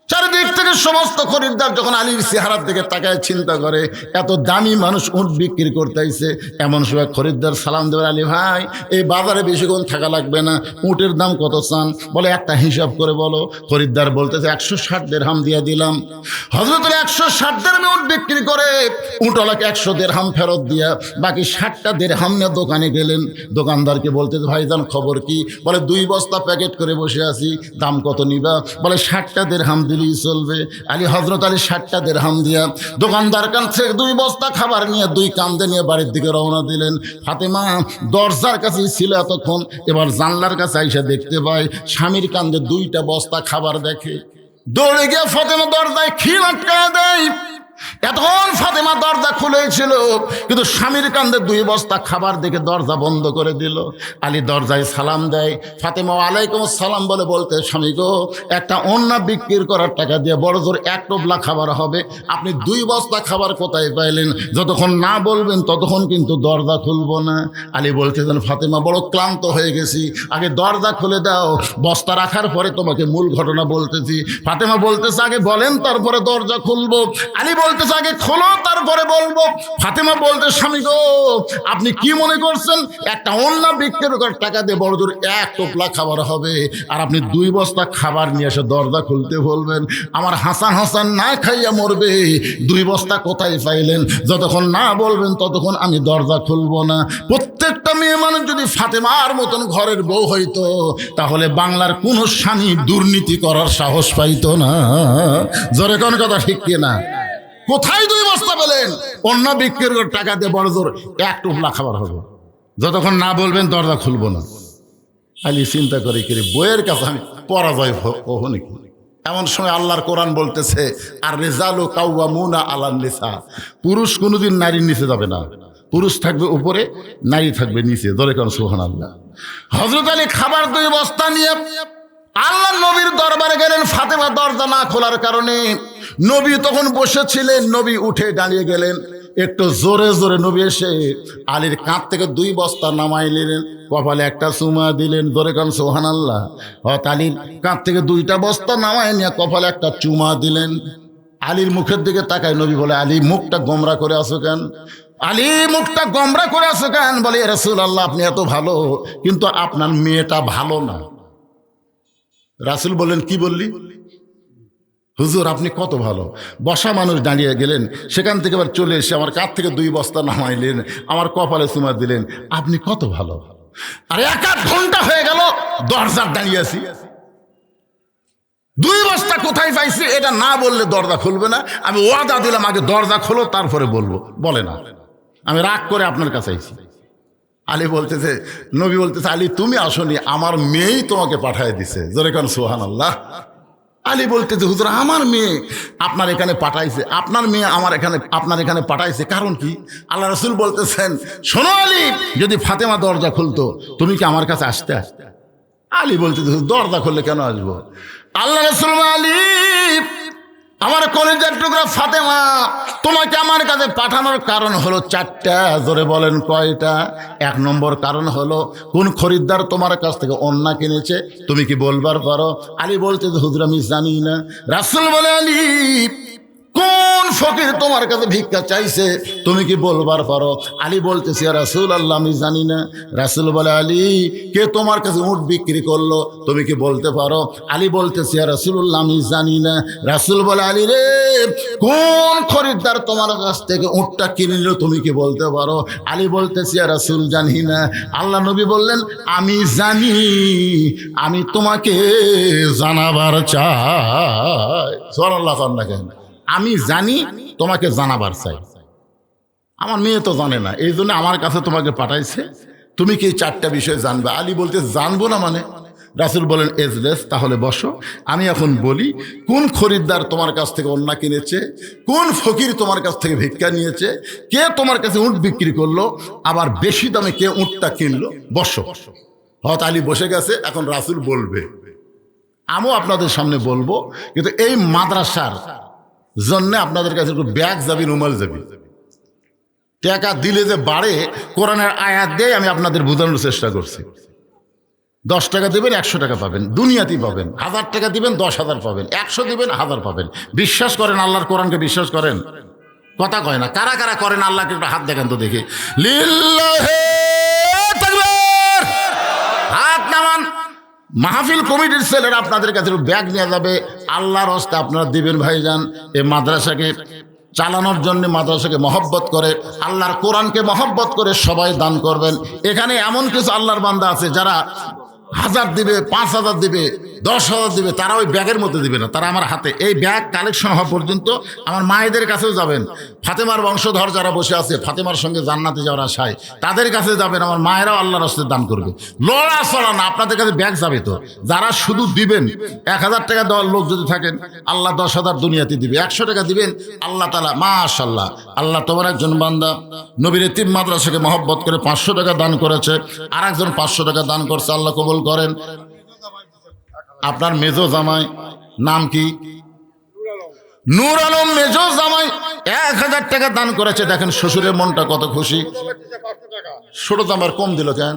চারিদিক থেকে সমস্ত খরিদ্দার যখন আলীর চেহারার দিকে তাকায় চিন্তা করে এত দামি মানুষ উট বিক্রি করতেছে। এমন সময় খরিদ্দার সালাম দেবে, আলী ভাই এই বাজারে বেশিক্ষণ থাকা লাগবে না, উটের দাম কত চান? বলে একটা হিসাব করে বলো। খরিদ্দার বলতেছে 160 দিরহাম দিয়ে দিলাম। হযরত 160 দিরহামে উট বিক্রি করে উটওয়ালাকে 100 দিরহাম ফেরত দিয়া বাকি 60টা দিরহাম নিয়ে দোকানে গেলেন। দোকানদারকে বলতেছে ভাইজান খবর কি? বলে 2 বস্তা প্যাকেট করে বসে আছি, দাম কত নিবা? বলে 60টা দিরহাম চলবে। আলী হযরত আলী 60টা দিরহাম দিয়া দোকানদার কাছে 2 বস্তা খাবার নিয়ে 2 কান্দে নিয়ে বাড়ির দিকে রওনা দিলেন। ফাতেমা দরজার কাছে ছিল এতক্ষণ, এবার জানলার কাছে আইসা দেখতে পায় স্বামীর কান্দে 2টা বস্তা খাবার দেখে। দৌড়ে গিয়ে ফাতেমা দরজায় খিল আটকায় দেয়। এতক্ষণ ফাতেমা দরজা খুলেছিল, কিন্তু স্বামীর কান্দে 2 বস্তা খাবার দেখে দরজা বন্ধ করে দিল। আলী দরজায় সালাম দেয়, ফাতেমা ওয়ালাইকুম আসসালাম বলে বলতে, স্বামী গো, একটা ওন্না বিক্রি করার টাকা দিয়ে বড় জোর 1 টোপলা খাবার হবে, আপনি 2 বস্তা খাবার কোথায় পাইলেন? যতক্ষণ না বলবেন ততক্ষণ কিন্তু দরজা খুলবো না। আলী বলতেছেন, ফাতেমা বড় ক্লান্ত হয়ে গেছি, আগে দরজা খুলে দাও, বস্তা রাখার পরে তোমাকে মূল ঘটনা বলতেছি। ফাতেমা বলতেছে, আগে বলেন তারপরে দরজা খুলবো। আলী বলতেছে, আগে খোলো তারপরে বলবো। ফাতেমা বলতে, স্বামী গো, আপনি কি মনে করছেন একটা ওন্না বিক্রি করার টাকা দিয়ে বড় জোর 1 টোপলা খাবার হবে, আর আপনি 2 বস্তা খাবার নিয়ে এসে দরজা খুলতে বলবেন? আমার হাসান না খাইয়া মরবে। 2 বস্তা কোথায় পাইলেন? যতক্ষণ না বলবেন ততক্ষণ আমি দরজা খুলবো না। প্রত্যেকটা মেয়ে মানুষ যদি ফাতেমার মতন ঘরের বউ হইতো, তাহলে বাংলার কোন স্বামী দুর্নীতি করার সাহস পাইতো না। জোরে কোন কথা ঠিক কিনা? কোথায় 2 বস্তা পেলেন? অন্য বিক্রির টাকা দিয়ে বড় জোর 1 টোপলা খাবার হবে, যতক্ষণ না বলবেন দরজা খুলবো না। আলী চিন্তা করে, বইয়ের কাছে আমি পরাজয় হবো নাকি? এমন সময় আল্লাহর কোরআন বলতেছে, আর রিজালু কাওয়ামুনা আলান নিসা, পুরুষ কোনোদিন নারীর নিচে যাবে না, পুরুষ থাকবে উপরে, নারী থাকবে নিচে। ধরে কোন সুবহানাল্লাহ। হযরত আলী খাবার 2 বস্তা নিয়ে আল্লাহ নবীর দরবারে গেলেন। ফাতেমা দরজা না খোলার কারণে নবী তখন বসেছিলেন, নবী উঠে দাঁড়িয়ে গেলেন। একটু জোরে জোরে নবী এসে আলীর কাঁধ থেকে 2 বস্তা নামাই নিলেন, কপালে একটা চুমা দিলেন। ধরে কারণ সুবহানাল্লাহ। আলীর কাঁধ থেকে 2টা বস্তা নামাই নিয়ে কপালে একটা চুমা দিলেন। আলীর মুখের দিকে তাকায়, নবী বলে, আলী মুখটা গোমরা করে আছো কেন? আলী মুখটা গোমরা করে আছো কেন? বলে, ইয়া রাসূলুল্লাহ, আপনি এত ভালো, কিন্তু আপনার মেয়েটা ভালো না। রাসূল বললেন, কি বললি? হুজুর আপনি কত ভালো। বসা মানুষ দাঁড়িয়ে গেলেন, সেখান থেকে আবার চলে এসে আমার কাঁধ থেকে 2 বস্তা নামাইলেন, আমার কপালে চুমা দিলেন, আপনি কত ভালো। আর 1-8 ঘন্টা হয়ে গেল দরজার দাঁড়িয়ে আছি। 2 বস্তা কোথায় পাইছি এটা না বললে দরজা খুলবে না। আমি ওয়াদা দিলাম, আগে দরজা খোলো তারপরে বলবো। বলে না, আমি রাগ করে আপনার কাছে আইছি। আলী বলতেছে, নবী বলতেছে, আলী তুমি আসনি, আমার মেয়েই তোমাকে পাঠায় দিছে। জোরে কোন সুবহানাল্লাহ। আলী বলতেছে, হুজুর আমার মেয়ে আপনার এখানে পাঠাইছে, আপনার মেয়ে আপনার এখানে পাঠাইছে, কারণ কি? আল্লাহ রাসূল বলতেছেন, শোনো আলী, যদি ফাতেমা দরজা খুলতো তুমি কি আমার কাছে আসতে? আলী বলতেছে, দরজা খুললে কেন আসবো? আল্লাহ রাসূল, আলী আমার কলিজার টুকরা ফাতেমা তোমাকে আমার কাছে পাঠানোর কারণ হলো 4টা। জোরে বলেন কয়টা? 1 নম্বর কারণ হলো, কোন খরিদ্দার তোমার কাছ থেকে ওন্না কিনেছে তুমি কি বলবার পারো? আলী বলতে, হুজুর আমি জানি না। রাসূল বলে, আলী কোন ফকির তোমার কাছে ভিক্ষা চাইছে তুমি কি বলবার পারো? আলী বলতেছে, ইয়া রাসূলুল্লাহ আমি জানি না। রাসূল বলে, আলী কে তোমার কাছে উট বিক্রি করলো তুমি কি বলতে পারো? আলী বলতেছে, ইয়া রাসূলুল্লাহ আমি জানি না। রাসূল বলে, আলী রে কোন খরিদ্দার তোমার কাছ থেকে উটটা কিনল তুমি কি বলতে পারো? আলী বলতেছে, ইয়া রাসূল জানি না। আল্লাহ নবী বললেন, আমি জানি, আমি তোমাকে জানাবার চাই। সুবহানাল্লাহ। কেন? আমি জানি, তোমাকে জানাবার চাই। আমার মেয়ে তো জানে না, এই জন্য আমার কাছে তোমাকে পাঠাইছে, তুমি কি 4টা বিষয় জানবে? আলী বলতে, জানবো না মানে? রাসূল বলেন, এজলেস, তাহলে বসো, আমি এখন বলি কোন খরিদ্দার তোমার কাছ থেকে ওন্না কিনেছে, কোন ফকির তোমার কাছ থেকে ভিক্ষা নিয়েছে, কে তোমার কাছে উট বিক্রি করলো, আবার বেশি দামে কে উটটা কিনলো। বসো। হযরত আলী বসে গেছে, এখন রাসূল বলবে, আমিও আপনাদের সামনে বলবো, কিন্তু এই মাদ্রাসার জন্য আপনাদের কাছে একটু ব্যাগ যাবি, রুমাল যাবি। টাকা দিলে যে বাড়ে, কোরআনের আয়াত দিয়ে আমি আপনাদের বোঝানোর চেষ্টা করছি। 10 টাকা দিবেন 100 টাকা পাবেন, দুনিয়াতেই পাবেন। 1000 টাকা দিবেন 10,000 পাবেন, 100 দিবেন 1000 পাবেন। বিশ্বাস করেন? আল্লাহর কোরআনকে বিশ্বাস করেন? কথা কয় না। কারা কারা করেন আল্লাহকে একটু হাত দেখেন তো দেখি। লিল্লাহি তাকবীর। হাত নামান। মাহফিল কমিটির ছেলেরা আপনাদের কাছে ব্যাগ নিয়ে যাবে, আল্লাহর হস্তে আপনারা দিবেন। ভাইজান, এই মাদ্রাসাকে চালানোর জন্য, মাদ্রাসাকে মহব্বত করে, আল্লাহর কোরআনকে মহব্বত করে সবাই দান করবেন। এখানে এমন কিছু আল্লাহর বান্দা আছে যারা 1000 দিবে, 5000 দিবে, 10,000 দিবে, তারা ওই ব্যাগের মধ্যে দিবে না, তারা আমার হাতে। এই ব্যাগ কালেকশন হওয়া পর্যন্ত আমার মায়েদের কাছেও যাবেন, ফাতেমার বংশধর যারা বসে আছে, ফাতেমার সঙ্গে জান্নাতে যাওয়ার আশায়, তাদের কাছে যাবেন। আমার মায়েরাও আল্লাহর রাস্তায় দান করবে, লড়া চড়া না, আপনাদের কাছে ব্যাগ যাবে তো। যারা শুধু দিবেন, 1000 টাকা দেওয়ার লোক যদি থাকেন, আল্লাহ 10,000 দুনিয়াতে দিবে। 100 টাকা দিবেন, আল্লাহ তাআলা মাশাআল্লাহ, আল্লাহ তোমার একজন বান্দা নবীর এতিম মাদ্রাসাকে মহব্বত করে 500 টাকা দান করেছে, আর একজন 500 টাকা দান করছে, আল্লাহ কবুল করেন। আপনার মেজো জামাই নাম কি? নূর আলম মেজো জামাই 1000 টাকা দান করেছে। দেখেন শ্বশুরের মনটা কত খুশি। ছোট জামাই কম দিল কেন?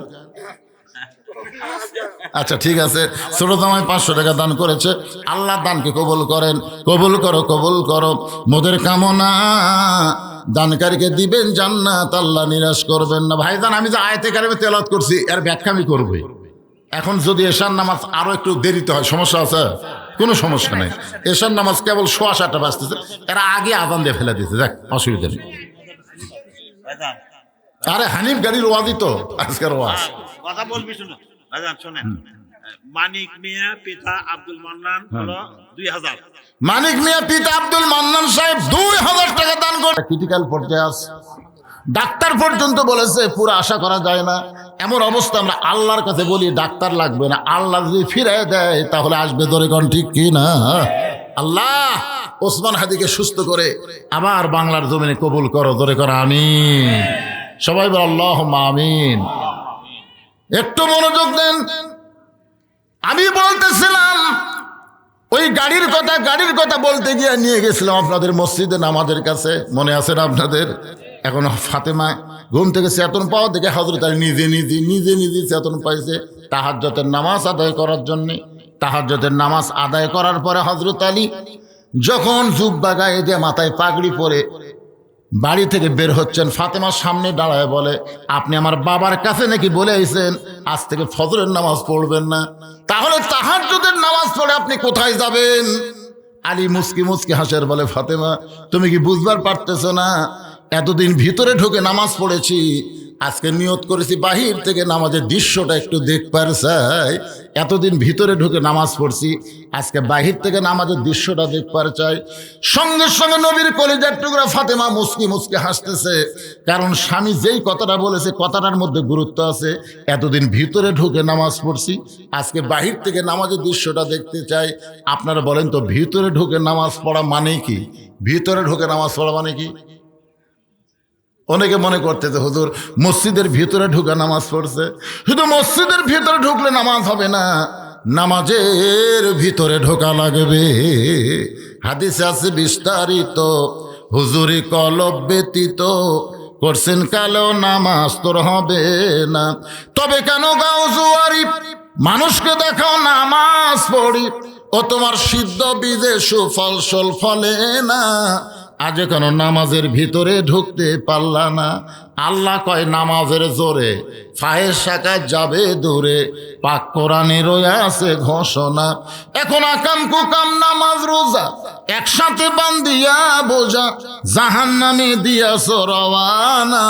আচ্ছা ঠিক আছে, ছোট জামাই 500 টাকা দান করেছে। আল্লাহ দানকে কবুল করেন, কবুল করো, কবুল করো। মোদের কামনা দানকারীকে দিবেন জান্নাত, আল্লাহ নিরাশ করবেন না। ভাইজান, আমি যে আয়াতে কারিমে তেলাওয়াত করছি এর ব্যাখ্যা আমি করবই। এখন যদি এশার নামাজ আরো একটু দেরিতে হয়, সমস্যা আছে? কোনো সমস্যা নেই। এশার নামাজ কেবল 7:15 বাজতেছে, এরা আগে আজান দিয়ে ফেলে দিতে, যাক অসুবিধা নেই। আরে হানিফ গাড়ির ওয়াজই তো আজকের ওয়াজ। কথা বলবি, শুনো ভাইজান, শোনেন। মানিক মিয়া পিতা আব্দুল মান্নান হলো 2000। মানিক মিয়া পিতা আব্দুল মান্নান সাহেব 2000 টাকা দান করে। ক্রিটিক্যাল পর্যায়ে আছে, ডাক্তার পর্যন্ত বলেছে পুরো আশা করা যায় না। এমন অবস্থা, আমরা আল্লাহর কাছে বলি ডাক্তার লাগবে না, আল্লাহ যদি ফিরে দেয় তাহলে আসবে। ধরে কোন ঠিক কি না? আল্লাহ ওসমান হাদিকে সুস্থ করে আবার বাংলার জমিনে কবুল করো, ধরে করো আমিন। সবাই বল আল্লাহুম্মা আমিন। একটু মনোযোগ দেন। আমি বলতেছিলাম ওই গাড়ির কথা বলতে গিয়ে নিয়ে গেছিলাম আপনাদের মসজিদে নামাজের কাছে, মনে আছে না আপনাদের? এখন ফাতেমা ঘুম থেকে চেতন পাওয়া দেখে হযরত আলী নিজে চেতন পাইছে তাহাজ্জুদের নামাজ আদায় করার জন্য। তাহাজ্জুদের নামাজ আদায় করার পরে হযরত আলী যখন জুব্বা গায়ে দিয়ে মাথায় পাগড়ি পরে বাড়ি থেকে বের হচ্ছেন, ফাতেমার সামনে দাঁড়ায় বলে, আপনি আমার বাবার কাছে নাকি বলে আইছেন আজ থেকে ফজরের নামাজ পড়বেন না, তাহলে তাহাজ্জুদের নামাজ পড়ে আপনি কোথায় যাবেন? আলী মুচকি হাসের বলে, ফাতেমা তুমি কি বুঝবার পারতেছো না? এতদিন ভিতরে ঢুকে নামাজ পড়েছি, আজকে নিয়ত করেছি বাহির থেকে নামাজের দৃশ্যটা একটু দেখবার চাই। এতদিন ভিতরে ঢুকে নামাজ পড়ছি, আজকে বাহির থেকে নামাজের দৃশ্যটা দেখবার চাই। সঙ্গে সঙ্গে নবীর কলিজার টুকরা ফাতেমা মুচকি হাসতেছে, কারণ স্বামী যেই কথাটা বলেছে কথাটার মধ্যে গুরুত্ব আছে। এতদিন ভিতরে ঢুকে নামাজ পড়ছি, আজকে বাহির থেকে নামাজের দৃশ্যটা দেখতে চাই। আপনারা বলেন তো ভিতরে ঢুকে নামাজ পড়া মানে কি? ভিতরে ঢুকে নামাজ পড়া মানে কি? অনেকে মনে করতেছে হুজুর মসজিদের ভিতরে ঢুকে নামাজ পড়ছে। শুধু মসজিদের ভিতরে ঢুকলে নামাজ হবে না, নামাজের ভিতরে ঢোকা লাগবে। হাদিসে আছে বিস্তারিত, হুজুরি কলব ব্যতীত করছেন কালো নামাজ তোর হবে না। তবে কেন গাও জুয়ারি, মানুষকে দেখাও নামাজ পড়ি, ও তোমার সিদ্ধ বীজে সুফল ফলে না। আজ কেন নামাজের ভিতরে ঢুকতে পারলা না? আল্লাহ কয় নামাজের জোরে ফাহেশা কাজ যাবে দূরে, পাক কোরআনে রয়ে আছে ঘোষণা। এখন আকাম কুকাম নামাজ রোজা একসাথে বান্ধিয়া বোঝা, জাহান্নামে দিয়াছ রওয়ানা।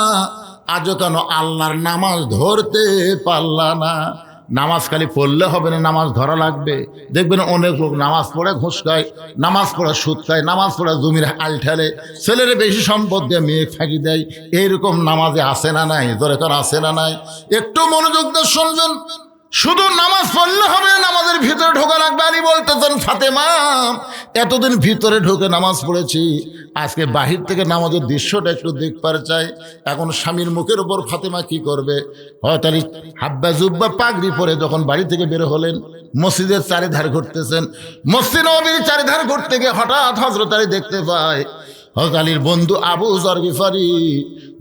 আজ কেন আল্লাহর নামাজ ধরতে পারলা না? নামাজ খালি পড়লে হবে না, নামাজ ধরা লাগবে। দেখবেন অনেক লোক নামাজ পড়ে ঘুষ খায়, নামাজ পড়ে সুদ খায়, নামাজ পড়ে জমির আল ঠেলে, ছেলের বেশি সম্পদ দিয়ে মেয়ে ফাঁকি দেয়। এইরকম নামাজে আসে না নাই? ধরে কারণ আসে না নাই? একটু মনোযোগ দিয়ে শুনবেন। শুধু নামাজ পড়লে হবে, নামাজের ভিতরে ঢোকা লাগবে। আলী বলতেছেন, ফাতেমা এতদিন ভিতরে ঢুকে নামাজ পড়েছি, আজকে বাহির থেকে নামাজের দৃশ্যটা একটু দেখবার চাই। এখন স্বামীর মুখের উপর ফাতেমা কি করবে? হয়তো আলী হাব্বা জুব্বা পাগড়ি পরে যখন বাড়ি থেকে বের হলেন, মসজিদের চারিধার ঘুরতেছেন। মসজিদ নববীর চারিধার ঘুরতে গিয়ে হঠাৎ হযরত আলী দেখতে পায় হযরত আলীর বন্ধু আবু যর গিফারি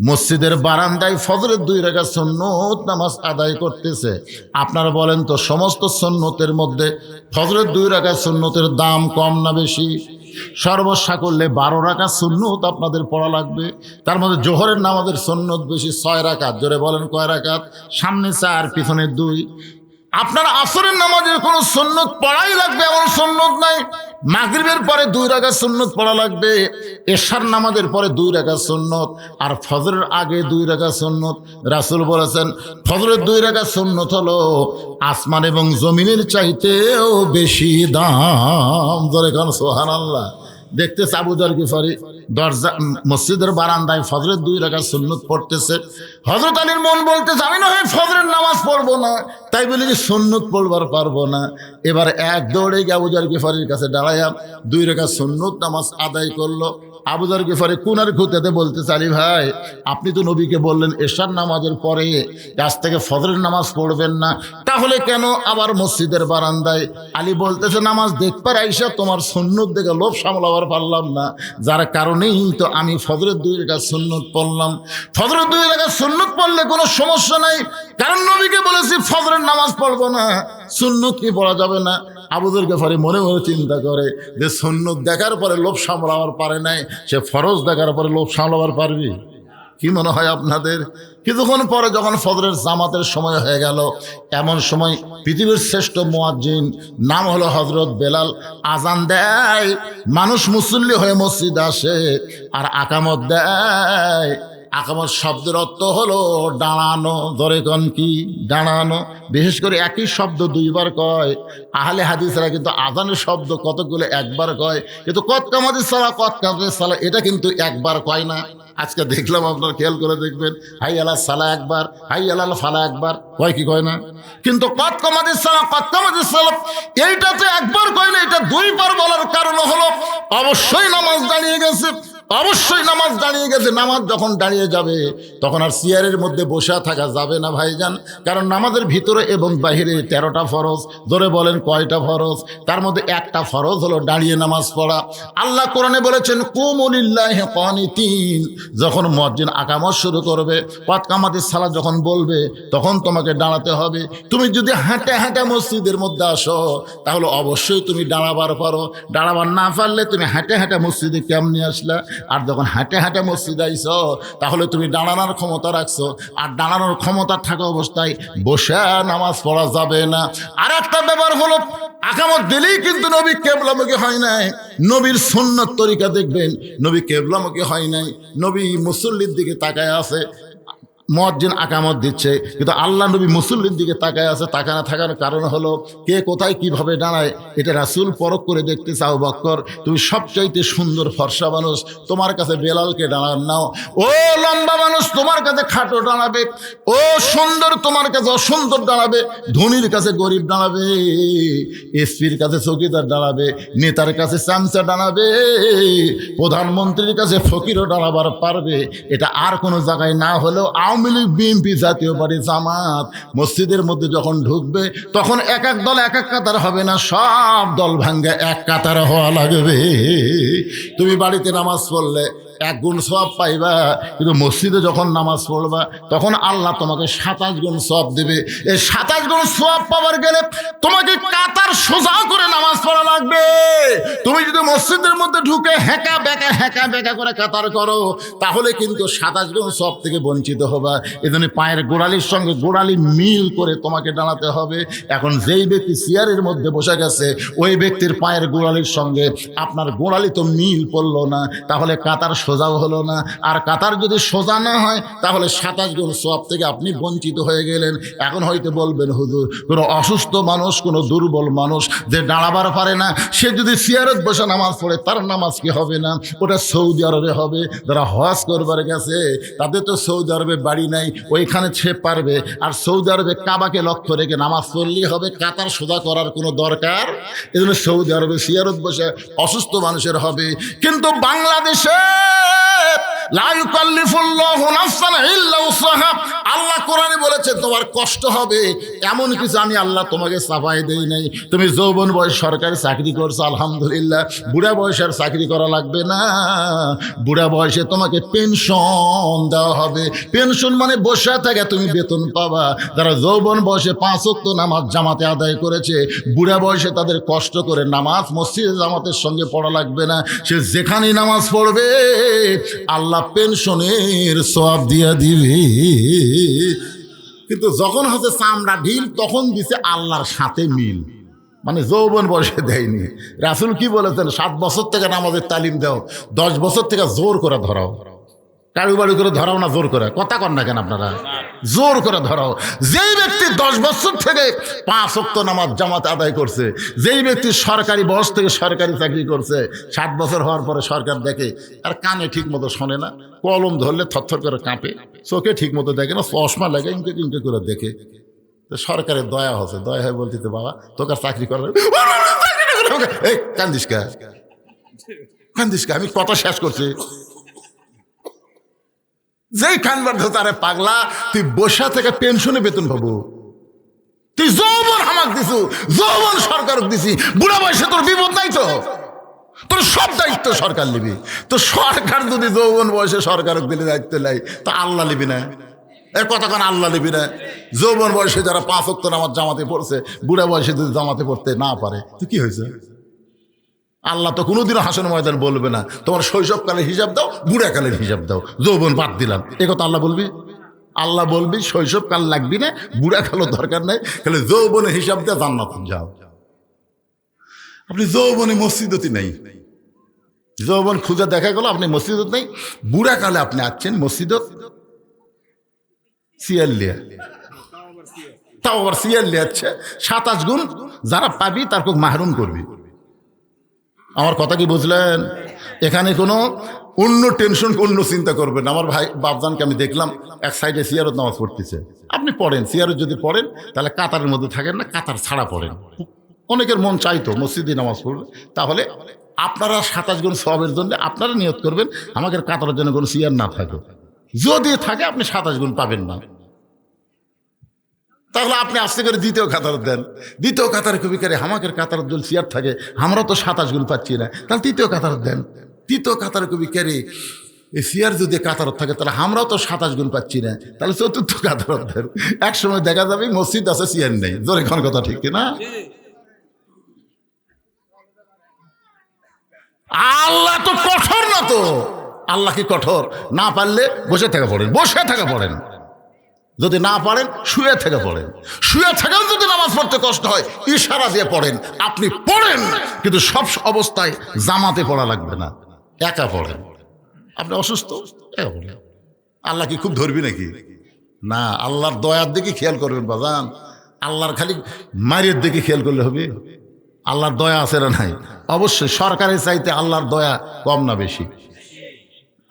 মসজিদের বারান্দায় ফজরের 2 রাকাত সুন্নত নামাজ আদায় করতেছে। আপনারা বলেন তো সমস্ত সুন্নতের মধ্যে ফজরের 2 রাকাত সুন্নতের দাম কম না বেশি? সর্বসাকল্যে 12 রাকাত সুন্নত আপনাদের পড়া লাগবে। তার মধ্যে জোহরের নামাজের সুন্নত বেশি, 6 রাকাত। জোরে বলেন কয় রাকাত? সামনে 4 পিছনে 2। আপনার আসরের নামাজের কোনো সুন্নত পড়াই লাগবে এমন সুন্নত নাই। মাগরিবের পরে 2 রাকাত সুন্নত পড়া লাগবে, এশার নামাজের পরে 2 রাকাত সুন্নত, আর ফজরের আগে 2 রাকাত সুন্নত। রাসূল বলেছেন ফজরের 2 রাকাত সুন্নত হলো আসমান এবং জমিনের চাইতেও বেশি দাম। ধরে কারণ সুবহানাল্লাহ। দেখতেছে আবু যর গিফারি দরজা মসজিদের বারান্দায় ফজরের 2 রাকাত সুন্নত পড়তেছে। হযরত আলীর মন বলতেছে আমি না হয় ফজরের নামাজ পড়বো না, তাই বলে কি সুন্নত পড়বার পারবো না। এবার এক দৌড়ে গিয়ে আবু যর গিফারির কাছে দাঁড়ায়া 2 রাকাত সুন্নত নামাজ আদায় করলো। আবু যর গিফারি কুনার খুঁতেতে বলতেছে আলী ভাই, আপনি তো নবীকে বললেন এশার নামাজের পরে কাছ থেকে ফজরের নামাজ পড়বেন না, তাহলে কেন আবার মসজিদের বারান্দায়? আলী বলতেছে নামাজ দেখবার আইসা তোমার সুন্নত দেখে লোভ সামলাবার পারলাম না, যার কারণেই তো আমি ফজরের 2 রাকাত সুন্নত পড়লাম। ফজরের 2 রাকাত সুন্নত পড়লে কোনো সমস্যা নাই, কারণ নবীকে বলেছি ফজরের নামাজ পড়বো না, সুন্নত কি পড়া যাবে না? আবু যর গিফারি মনে মনে চিন্তা করে যে সুন্নত দেখার পরে লোভ সামলাবার পারে নাই, সে ফরজ দেখার পরে লোভ সামলাবার পারবি? কি মনে হয় আপনাদের? কিছুক্ষণ পরে যখন ফজরের জামাতের সময় হয়ে গেল, এমন সময় পৃথিবীর শ্রেষ্ঠ মুয়াজ্জিন নাম হলো হযরত বেলাল আজান দেয়, মানুষ মুসল্লি হয়ে মসজিদে আসে আর আকামত দেয়। আকামত শব্দের অর্থ হলো দাঁড়ানো। ধরে কোন কি দাঁড়ানো? বিশেষ করে একই শব্দ 2 বার কয়। আহলে হাদিসরা কিন্তু আজানের শব্দ কতগুলো একবার কয়, কিন্তু কত কামাতিস সালাহ এটা কিন্তু একবার কয় না। আজকে দেখলাম, আপনার খেয়াল করে দেখবেন, হাই আলা সালা একবার, হাই আলা ফালা একবার কয়, কি কয় না? কিন্তু কত কামাতিস সালাহ এইটা তো একবার কয় না, এটা 2 বার বলার কারণ হলো অবশ্যই নামাজ দাঁড়িয়ে গেছে, অবশ্যই নামাজ দাঁড়িয়ে গেছে। নামাজ যখন দাঁড়িয়ে যাবে তখন আর চেয়ারের মধ্যে বসে থাকা যাবে না ভাইজান, কারণ নামাজের ভিতরে এবং বাহিরে 13টা ফরজ। ধরে বলেন কয়টা ফরজ? তার মধ্যে একটা ফরজ হলো দাঁড়িয়ে নামাজ পড়া। আল্লাহ কোরআনে বলেছেন কুমু লিল্লাহি কানিতিন। যখন মুয়াজ্জিন আকামত শুরু করবে, ওয়াত কামাতিস সালাত যখন বলবে, তখন তোমাকে দাঁড়াতে হবে। তুমি যদি হাঁটে হাঁটে মসজিদের মধ্যে আসো তাহলে অবশ্যই তুমি দাঁড়াবার পারো, দাঁড়াবার না পারলে তুমি হাঁটে হাঁটে মসজিদে কেমনি আসলা? আর যখন হাঁটে হাঁটে মসজিদে আইছো তাহলে তুমি দাঁড়ানোর ক্ষমতা রাখছো, আর দাঁড়ানোর ক্ষমতা থাকা অবস্থায় বসে নামাজ পড়া যাবে না। আর একটা ব্যাপার হলো আকামত দিলেই কিন্তু নবী কেবলামুখী হয় নাই। নবীর সুন্নত তরিকা দেখবেন, নবী কেবলামুখী হয় নাই, নবী মুসল্লির দিকে তাকায় আছে। মুয়াজ্জিন আকামত দিচ্ছে কিন্তু আল্লাহ নবী মুসল্লির দিকে তাকায় আছে। তাকানো থাকার কারণ হলো কে কোথায় কিভাবে দাঁড়ায় এটা রাসূল পরখ করে দেখতে চাও। বকর তুমি সবচাইতে সুন্দর ফর্সা মানুষ, তোমার কাছে বেলালকে দাঁড়ান নাও। ও লম্বা মানুষ তোমার কাছে খাটো দাঁড়াবে, ও সুন্দর তোমার কাছে অসুন্দর দাঁড়াবে, ধনীর কাছে গরিব দাঁড়াবে, এসপির কাছে চৌকিদার দাঁড়াবে, নেতার কাছে চামচা দাঁড়াবে, প্রধানমন্ত্রীর কাছে ফকিরও দাঁড়াবার পারবে। এটা আর কোনো জায়গায় না হলেও আওয়ামী লীগ, বিএনপি, জাতীয় পার্টি, জামাত মসজিদের মধ্যে যখন ঢুকবে তখন এক এক দল এক এক কাতার হবে না, সব দল ভাঙ্গে এক কাতার হওয়া লাগবে। তুমি বাড়িতে নামাজ পড়লে 1 গুণ সওয়াব পাইবা, কিন্তু মসজিদে যখন নামাজ পড়বা তখন আল্লাহ তোমাকে 27 গুণ সওয়াব দেবে। এই 27 গুণ সওয়াব পাওয়ার গেলে তোমাকে কাতার সোজা করে নামাজ পড়া লাগবে। তুমি যদি মসজিদের মধ্যে ঢুকে হ্যাঁকা বেঁকা করে কাতার করো তাহলে কিন্তু 27 গুণ সওয়াব থেকে বঞ্চিত হবা। এজন্য পায়ের গোড়ালির সঙ্গে গোড়ালি মিল করে তোমাকে দাঁড়াতে হবে। এখন যেই ব্যক্তি চেয়ারের মধ্যে বসে গেছে ওই ব্যক্তির পায়ের গোড়ালির সঙ্গে আপনার গোড়ালি তো মিল পড়লো না, তাহলে কাতার সোজাও হলো না। আর কাতার যদি সোজা না হয় তাহলে 27 গুণ সওয়াব থেকে আপনি বঞ্চিত হয়ে গেলেন। এখন হয়তো বলবেন হুজুর, কোনো অসুস্থ মানুষ, কোনো দুর্বল মানুষ যে দাঁড়াবার পারে না, সে যদি চেয়ারে বসে নামাজ পড়ে তার নামাজ কি হবে না? ওটা সৌদি আরবে হবে। যারা হজ করবার গেছে তাদের তো সৌদি আরবে বাড়ি নাই, ওইখানে সে পারবে। আর সৌদি আরবে কাবাকে লক্ষ্য রেখে নামাজ পড়লেই হবে, কাতার সোজা করার কোনো দরকার। এই জন্য সৌদি আরবে চেয়ারত বসে অসুস্থ মানুষের হবে। কিন্তু বাংলাদেশে লা ইউকাল্লিফুল্লাহু নাফসান ইল্লা উসআহা। আল্লাহ কোরআনে বলেছে তোমার কষ্ট হবে, এমন কিছু আমি আল্লাহ তোমাকে চাপাই দেই নাই। তুমি যৌবন বয়স সরকারি চাকরি করছো আলহামদুলিল্লাহ, বুড়া বয়সের চাকরি করা লাগবে না। বুড়া বয়সে তোমাকে পেনশন দেওয়া হবে। পেনশন মানে বসে থাকে তুমি বেতন পাবা। যারা যৌবন বয়সে 5 ওয়াক্ত নামাজ জামাতে আদায় করেছে, বুড়া বয়সে তাদের কষ্ট করে নামাজ মসজিদে জামাতের সঙ্গে পড়া লাগবে না। সে যেখানেই নামাজ পড়বে আল্লাহ পেনশনের সওয়াব দিয়া দিবে। কিন্তু যখন হচ্ছে চামড়া ঢিল তখন দিছে আল্লাহর সাথে মিল, মানে যৌবন বয়সে দেয়নি। রাসূল কি বলেছেন, 7 বছর থেকে নামাজের তালিম দাও, 10 বছর থেকে জোর করে ধরাও। কারু বাড়ি করে ধরাও না, জোর করে। কথা কন না কেন আপনারা? জোর করে ধরাও। যেই ব্যক্তি 10 বছর থেকে 5 ওয়াক্ত নামাজ জামাত আদায় করছে, যেই ব্যক্তি সরকারি বয়স থেকে সরকারি চাকরি করছে, 7 বছর হওয়ার পরে সরকার দেখে আর কানে ঠিক মতো শোনে না, কলম ধরলে থরথর করে কাঁপে, চোখে ঠিক মতো দেখে না, চশমা লাগে ইনকে ইনকে করে দেখে, তো সরকারের দয়া হচ্ছে, দয়া হয় বলতে বাবা তোকে আর চাকরি করার, এই কান্দিস কা, কান্দিস কা, আমি কথা শেষ করছি। যেই খানবার তারে পাগলা, তুই বসা থেকে পেনশনে বেতন পাবো, তুই যৌবন হামাক দিছু, যৌবন সরকার দিছি, বুড়া বয়সে তোর বিপদ নাই তো, তোর সব দায়িত্ব সরকার নিবি। তো সরকার যদি যৌবন বয়সে সরকার দিলে দায়িত্ব নেয়, তো আল্লাহ নিবি না? এর কথা কেন আল্লাহ নিবি না? যৌবন বয়সে যারা 5 ওয়াক্ত নামাজ জামাতে পড়ছে, বুড়া বয়সে যদি জামাতে পড়তে না পারে, তো কি হয়েছে? আল্লাহ তো কোনোদিনও হাসন ময়দান বলবে না তোমার শৈশবকালের হিসাব দাও, বুড়াকালের হিসাব দাও, যৌবন বাদ দিলাম, এ কথা আল্লাহ বলবি? আল্লাহ বলবি শৈশবকাল লাগবি না, বুড়াকালও দরকার নাই, তাহলে যৌবনের হিসাব দিয়ে জান্নাতে যাও। আপনি যৌবনে মসজিদতি নেই, যৌবন খুঁজে দেখা গেল আপনি মসজিদত নেই, বুড়াকালে আপনি আসছেন মসজিদত, সিয়াল লিয়া, তাও আবার সিয়াল লিয়াচ্ছে 27 গুণ, যারা পাবি তার খুব মাহরুম করবি। আমার কথা কি বুঝলেন? এখানে কোনো অন্য টেনশন, অন্য চিন্তা করবেন। আমার ভাই বাপজানকে আমি দেখলাম এক সাইডে সিয়ারত নামাজ পড়তেছে। আপনি পড়েন, সিয়ারত যদি পড়েন তাহলে কাতারের মধ্যে থাকেন না, কাতার ছাড়া পড়েন। অনেকের মন চাইতো মসজিদে নামাজ পড়বে, তাহলে আপনারা 27 গুণ সওয়াবের জন্য আপনারা নিয়ত করবেন আমাদের কাতারের জন্য কোনো সিয়ার না থাকে, যদি থাকে আপনি 27 গুণ পাবেন না। তাহলে আপনি আস্তে করে দ্বিতীয় কাতার দেন, দ্বিতীয় কাতারে কবি করে আমাদের কাতার জল সিয়ার থাকে, আমরা তো 27 গুণ পাচ্ছি না, তাহলে তৃতীয় কাতার দেন। তৃতীয় কাতারে কবি কেরে এই সিয়ার যদি কাতার থাকে তাহলে আমরাও তো 27 গুণ পাচ্ছি না, তাহলে চতুর্থ কাতার দেন। এক সময় দেখা যাবে মসজিদ আছে সিয়ার নেই, জোরে কোন কথা ঠিক কিনা? আল্লাহ তো কঠোর না, তো আল্লাহ কি কঠোর? না পারলে বসে থেকে পড়েন, বসে থেকে পড়েন, যদি না পারেন শুয়ে থেকে পড়েন, শুয়ে থেকেও যদি নামাজ পড়তে কষ্ট হয় ইশারা দিয়ে পড়েন, আপনি পড়েন, কিন্তু সব অবস্থায় জামাতে পড়া লাগবে না, একা পড়েন। আপনি অসুস্থ, একা পড়েন। আল্লাহ কি খুব ধরবি নাকি? না, আল্লাহর দয়ার দিকে খেয়াল করবেন বাজান, আল্লাহর খালি মায়ের দিকে খেয়াল করলে হবে? আল্লাহর দয়া আছে না নাই? অবশ্যই সরকারের চাইতে আল্লাহর দয়া কম না বেশি?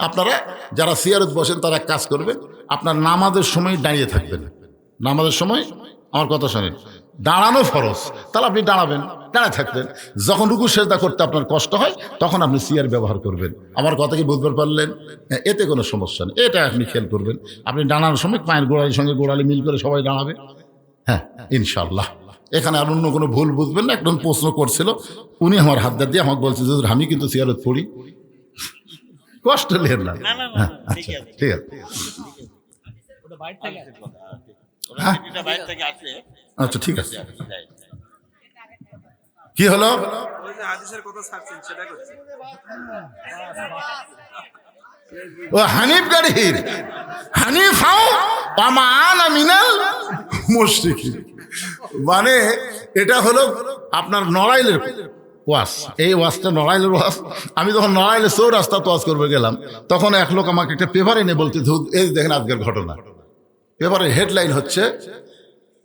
আপনারা যারা সিয়ারত বসেন তারা এক কাজ করবেন, আপনার নামাজের সময় দাঁড়িয়ে থাকবেন। নামাজের সময় আমার কথা শোনেন, দাঁড়ানো ফরজ, তাহলে আপনি দাঁড়াবেন, দাঁড়ায় থাকবেন। যখন রুকু সেজদা করতে আপনার কষ্ট হয় তখন আপনি সিয়ার ব্যবহার করবেন। আমার কথা কি বুঝতে পারলেন? এতে কোনো সমস্যা নেই, এটা আপনি খেয়াল করবেন। আপনি দাঁড়ানোর সময় পায়ের গোড়ালির সঙ্গে গোড়ালি মিল করে সবাই দাঁড়াবে, হ্যাঁ ইনশাল্লাহ। এখানে আর অন্য কোনো ভুল বুঝবেন না। একদম প্রশ্ন করছিল, উনি আমার হাত দিয়ে আমাকে বলছে যে আমি কিন্তু সিয়ারত পড়ি, কষ্ট নেন না। আচ্ছা ঠিক আছে, আচ্ছা ঠিক আছে। কি হলো? ও হানিফ গাড়ির হানিফ হাও পামান মিনাল মুশরিকিন, মানে এটা হলো আপনার নড়াইলের ওয়াজ। এই ওয়াজটা নড়াইলের ওয়াজ। আমি যখন নড়াইলে চৌরাস্তা ওয়াজ করবে গেলাম, তখন এক লোক আমাকে একটা পেপার এনে বলতে, এই দেখেন আজকের ঘটনা। পেপারের হেডলাইন হচ্ছে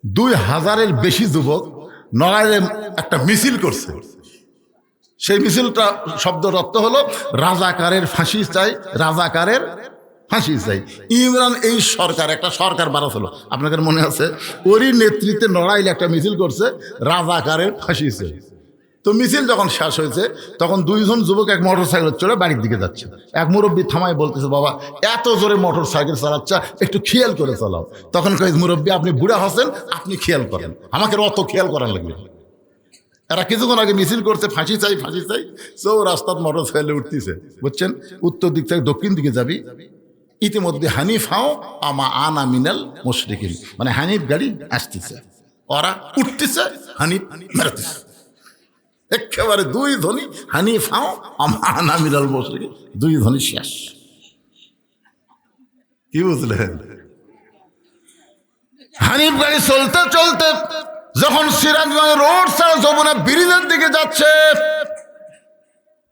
2000-এর বেশি যুবক নড়াইলে একটা মিছিল করছে। সেই মিছিলটা শব্দের অর্থ হলো রাজাকারের ফাঁসি চাই, রাজাকারের ফাঁসি চাই। ইমরান এই সরকার, একটা সরকার বাড়াছিল আপনাদের মনে আছে, ওরই নেতৃত্বে নড়াইলে একটা মিছিল করছে রাজাকারের ফাঁসি চাই। তো মিছিল যখন শেষ হয়েছে তখন 2 জন যুবক এক মোটর সাইকেল চড়ে বাড়ির দিকে যাচ্ছে। এক মুরব্বী থামায় বলতেছে, বাবা এত জোরে মোটর সাইকেল চালাচ্ছে, একটু খেয়াল করে চালাও। তখন কই মুরব্বী আপনি বুড়া হচ্ছেন, আপনি খেয়াল করেন, আমাকে অত খেয়াল করার লাগবে। এরা কিছুক্ষণ আগে মিছিল করছে ফাঁসি চাই ফাঁসি চাই, রাস্তার মোটর সাইকেলে উঠতেছে, বুঝছেন? উত্তর দিক থেকে দক্ষিণ দিকে যাবি, ইতিমধ্যে হানিফ হাও আমা আনা মিনাল মুশরিকিন, মানে হানিফ গাড়ি আসতেছে, ওরা উঠতেছে, হানিফ মেরতেছে। একেবারে 2 ধনী হানিফ হাও আমা আনা মিনাল মুশরিকিন, 2 ধনী শেষ। কি বুঝলেন? হানিফ গাড়ি চলতে চলতে যখন সিরাজগঞ্জ রোড ছাড়া যমুনা ব্রিজের দিকে যাচ্ছে,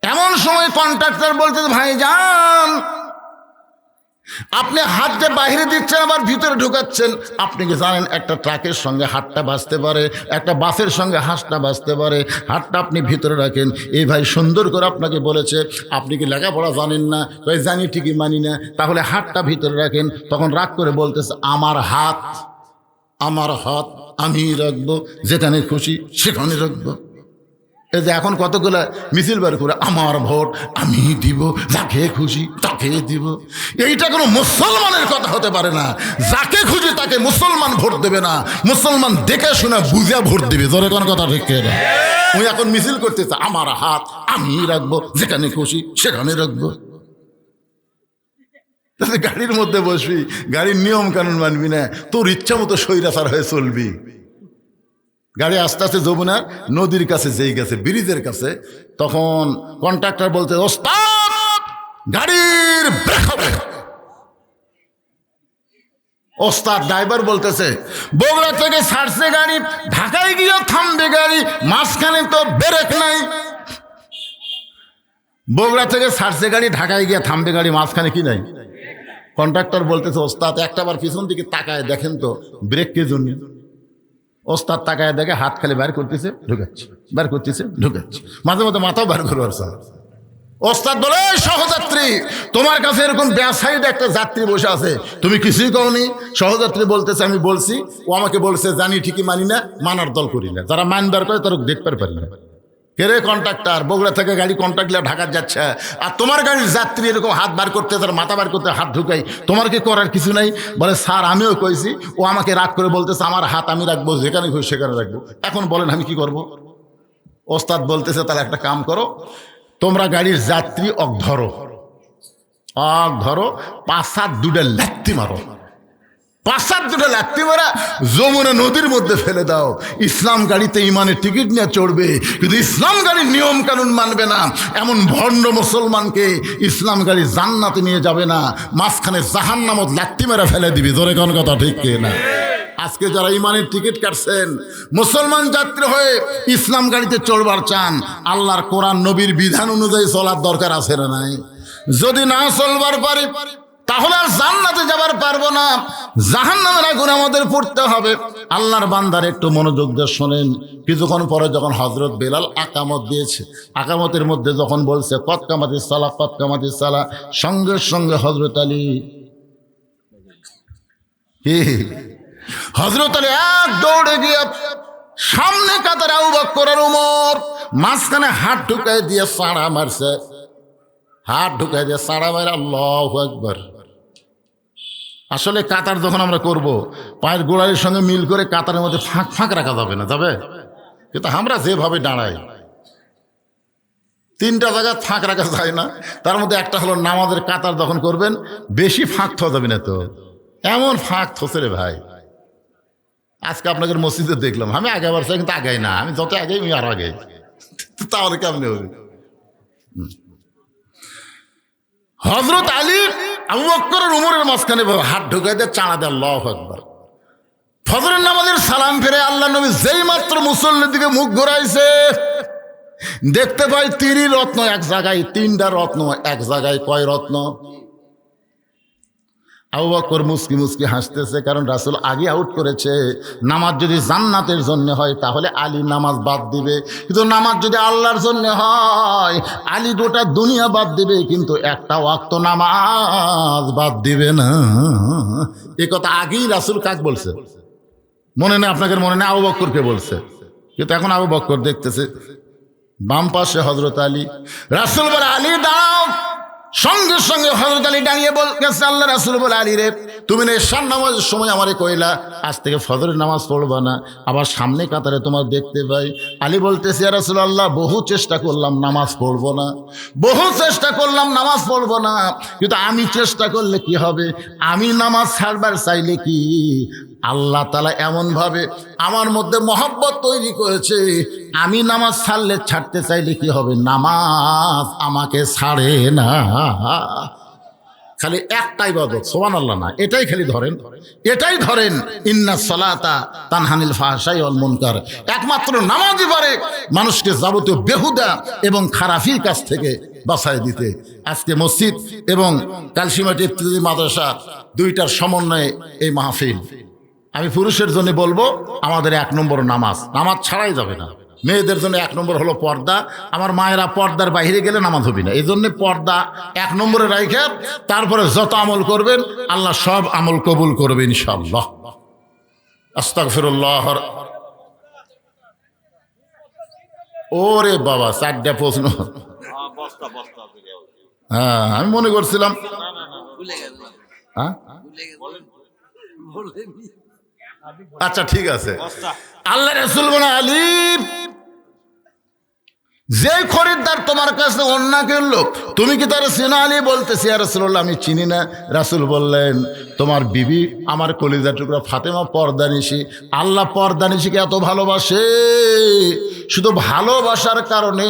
এমন সময় কন্ট্রাক্টর বলতে, ভাইজান আপনি হাত যে বাইরে দিচ্ছেন আবার ভিতরে ঢুকাচ্ছেন, আপনি কি জানেন একটা ট্রাকের সঙ্গে হাতটা বাঁচতে পারে, একটা বাসের সঙ্গে হাঁসটা বাঁচতে পারে, হাতটা আপনি ভিতরে রাখেন। এই ভাই সুন্দর করে আপনাকে বলেছে, আপনি কি লেখাপড়া জানেন না? তাই জানি, ঠিকই মানি না, তাহলে হাতটা ভিতরে রাখেন। তখন রাগ করে বলতেছে, আমার হাত আমি রাখবো, যেখানে খুশি সেখানে রাখবো। এই যে এখন কতগুলো মিছিল বার করে, আমার ভোট আমি দিব, যাকে খুশি তাকে দিব। এইটা কোনো মুসলমানের কথা হতে পারে না। যাকে খুশি তাকে মুসলমান ভোট দেবে না, মুসলমান দেখে শুনে বুঝে ভোট দেবে। ধরে কোনো কথা ঠিক না? ওই এখন মিছিল করতেছে, আমার হাত আমি রাখবো, যেখানে খুশি সেখানে রাখবো। গাড়ির মধ্যে বসবি, গাড়ির নিয়ম কানুন মানবি না, তোর ইচ্ছা মতো স্বৈরাচার হয়ে চলবি। গাড়ি আস্তে আস্তে যমুনা নদীর কাছে যেই গেছে, ব্রিজের কাছে, তখন কন্ট্রাক্টর বলতে, ওস্তাদ গাড়ির ব্রেক হবে। ওস্তাদ ড্রাইভার বলতেছে, বগুড়া থেকে ছাড়ছে গাড়ি, ঢাকায় গিয়ে থামবে গাড়ি, মাঝখানে তো ব্রেক নাই। বগুড়া থেকে ছাড়ছে গাড়ি, ঢাকায় গিয়ে থামবে গাড়ি, মাঝখানে কি নাই? কন্ট্রাক্টর বলতেছে, ওস্তাদ একটাবার পিছন দিকে তাকায় দেখেন তো ব্রেক কে জন্য। ওস্তাদ তাকায় দেখে হাত খালি বার করতেছে ঢুকাচ্ছে, বার করতেছে ঢুকাচ্ছে, মাঝে মাঝে মাথাও বার করবার। ওস্তাদ বলে, সহযাত্রী তোমার কাছে এরকম ব্যাসাইড একটা যাত্রী বসে আছে, তুমি কিছুই কওনি। সহযাত্রী বলতেছে, আমি বলছি, ও আমাকে বলছে জানি ঠিকই মানি না, মানার দল করি না। যারা মানবার করে তারা দেখতে পারি না। কেরে কন্ট্রাক্টর, বগুড়া থেকে গাড়ি কন্ট্রাক্ট নিয়ে ঢাকা যাচ্ছে, আর তোমার গাড়ির যাত্রী এরকম হাত বার করতে, তার মাথা বার করতে, হাত ঢুকাই, তোমার কি করার কিছু নাই? বলে, স্যার আমিও কইছি, ও আমাকে রাগ করে বলতেছে আমার হাত আমি রাখবো, যেখানে খুশি সেখানে রাখবো। এখন বলেন আমি কি করব? ওস্তাদ বলতেছে, তাহলে একটা কাম করো, তোমরা গাড়ির যাত্রী ধরো, 5-7 দুটা লাত্তি মারো, 5-7 দুটা লাত্তি মারা যমুনা নদীর মধ্যে ফেলে দাও। ইসলাম গাড়িতে ইমানের টিকিট নিয়ে চড়বে, কিন্তু ইসলাম গাড়ির নিয়ম কানুন মানবে না এমন ভণ্ড মুসলমানকে ইসলাম গাড়ি জান্নাতে নিয়ে যাবে না, মাঝখানে জাহান্নামত লাত্তি মেরা ফেলে দিবি। ধরে কোন কথা ঠিক না? আজকে যারা ইমানের টিকিট কাটছেন, মুসলমান যাত্রী হয়ে ইসলাম গাড়িতে চড়বার চান, আল্লাহর কোরআন নবীর বিধান অনুযায়ী চলার দরকার আছে না নাই? যদি না চলবার পারি তাহলে আর জান্নাতে যাবার পারবো না, জাহান্নামের আগুনে আমাদের পড়তে হবে। আল্লাহর বান্দার একটু মনোযোগ দিয়ে শোনেন। কিছুক্ষণ পরে যখন হযরত বেলাল আকামত দিয়েছে, আকামতের মধ্যে যখন বলছে কদ কামাতিস সালাহ, কদ কামাতিস সালাহ, সঙ্গে সঙ্গে হযরত আলী কি হযরত আলী এক দৌড়ে গিয়ে সামনে কাতারে আবু বকর আর ওমর, মাঝখানে হাত ঢুকাই দিয়ে সাড়া মারছে, হাত ঢুকাই দিয়ে সাড়া মারে আল্লাহু আকবার। আসলে কাতার যখন আমরা করব, পায়ের গোড়ালির সঙ্গে মিল করে কাতারের মধ্যে ফাঁক ফাঁক রাখা যাবে না, যাবে? কিন্তু আমরা যেভাবে দাঁড়াই, 3টা জায়গা ফাঁক রাখা যায় না। তার মধ্যে একটা হলো নামাজের কাতার যখন করবেন, বেশি ফাঁক থা যাবে না। তো এমন ফাঁক থসে রে ভাই, আজকে আপনাদের মসজিদে দেখলাম, আমি আগে বাড়ছি কিন্তু আগাই না, আমি যত আগে আমি আরো আগে, তাহলে কেমনে হবে? হযরত আলী আবু বকর আর ওমরের মাঝখানে হাত ঢুকাই দিয়ে চাড়া দেয় আল্লাহু আকবার। ফজরের নামাজের সালাম ফিরে আল্লাহ নবী যেই মাত্র মুসল্লির দিকে মুখ ঘুরাইছে, দেখতে পাই 3 রত্ন এক জায়গায়, 3টা রত্ন এক জায়গায়। কয় রত্ন? আবু বকর মুস্কি মুস্কি হাসতেছে, কারণ রাসূল আগে আউট করেছে, নামাজ যদি জান্নাতের জন্য হয় তাহলে আলী নামাজ বাদ দিবে, কিন্তু নামাজ যদি আল্লাহর জন্য হয় আলী গোটা দুনিয়া বাদ দিবে, কিন্তু একটা ওয়াক্ত নামাজ বাদ দিবে না। এ কথা আগেই রাসূল কাক বলছে? মনে নেই আপনাদের? মনে নেই? আবু বকরকে বলছে। কিন্তু এখন আবু বকর দেখতেছে বাম পাশে হযরত আলী, রাসূল বলে আলী দাঁড়াও। সঙ্গে সঙ্গে হযরত আলী দাঁড়িয়ে বলতেছে, আল্লাহ রাসূল বলে, আলী রে, তুমি না এশার নামাজের সময় আমারে কইলা আজ থেকে ফজরের নামাজ পড়বা না, আবার সামনে কাতারে তোমার দেখতে পাই। আলী বলতেছে, ইয়া রাসূলুল্লাহ, বহু চেষ্টা করলাম নামাজ পড়বো না, বহু চেষ্টা করলাম নামাজ পড়বো না, কিন্তু আমি চেষ্টা করলে কি হবে? আমি নামাজ ছাড়বার চাইলে কি আল্লাহ তাআলা এমনভাবে আমার মধ্যে মহব্বত তৈরি করেছে, আমি নামাজ ছাড়তে চাইলে কি হবে? নামাজ আমাকে ছাড়ে না। খালি একটাই ইবাদত, সুবহানাল্লাহ না, এটাই খালি ধরেন, এটাই ধরেন, ইন্নাস সালাতা তানহানিল ফাহশাই ওয়াল মুনকার। একমাত্র নামাজই পারে মানুষকে যাবতীয় বেহুদা এবং খারাপির কাছ থেকে বাঁচায় দিতে। আজকে মসজিদ এবং কালসিমাটি ইফতেদায়ী মাদ্রাসা দুইটার সমন্বয়ে এই মাহফিল। আমি পুরুষের জন্য বলবো, আমাদের 1 নম্বর নামাজ, নামাজ ছাড়াই যাবে না। মেয়েদের জন্য 1 নম্বর হলো পর্দা। আমার মায়েরা পর্দার বাইরে গেলে নামাজ হবে না, এই জন্য পর্দা 1 নম্বরে রাখে তারপরে যত আমল করবেন আল্লাহ সব আমল কবুল করবে ইনশাআল্লাহ। আস্তাগফিরুল্লাহ। ওরে বাবা, 4টা প্রশ্ন। বস্তা বস্তা হ্যাঁ, আমি মনে করছিলাম। হ্যাঁ, আচ্ছা ঠিক আছে। আল্লাহ রাসূল বলেন, আলী, যে খরিদ্দার তোমার কাছে অন্যায় করলো তুমি কি তার চেনো? আলী বলতেছি, ইয়া রাসূলুল্লাহ, আমি চিনি না। রাসূল বললেন, তোমার বিবি আমার কলিজা টুকরা ফাতেমা পর্দানিশী। আল্লাহ পর্দানিশীকে এত ভালোবাসে, শুধু ভালোবাসার কারণে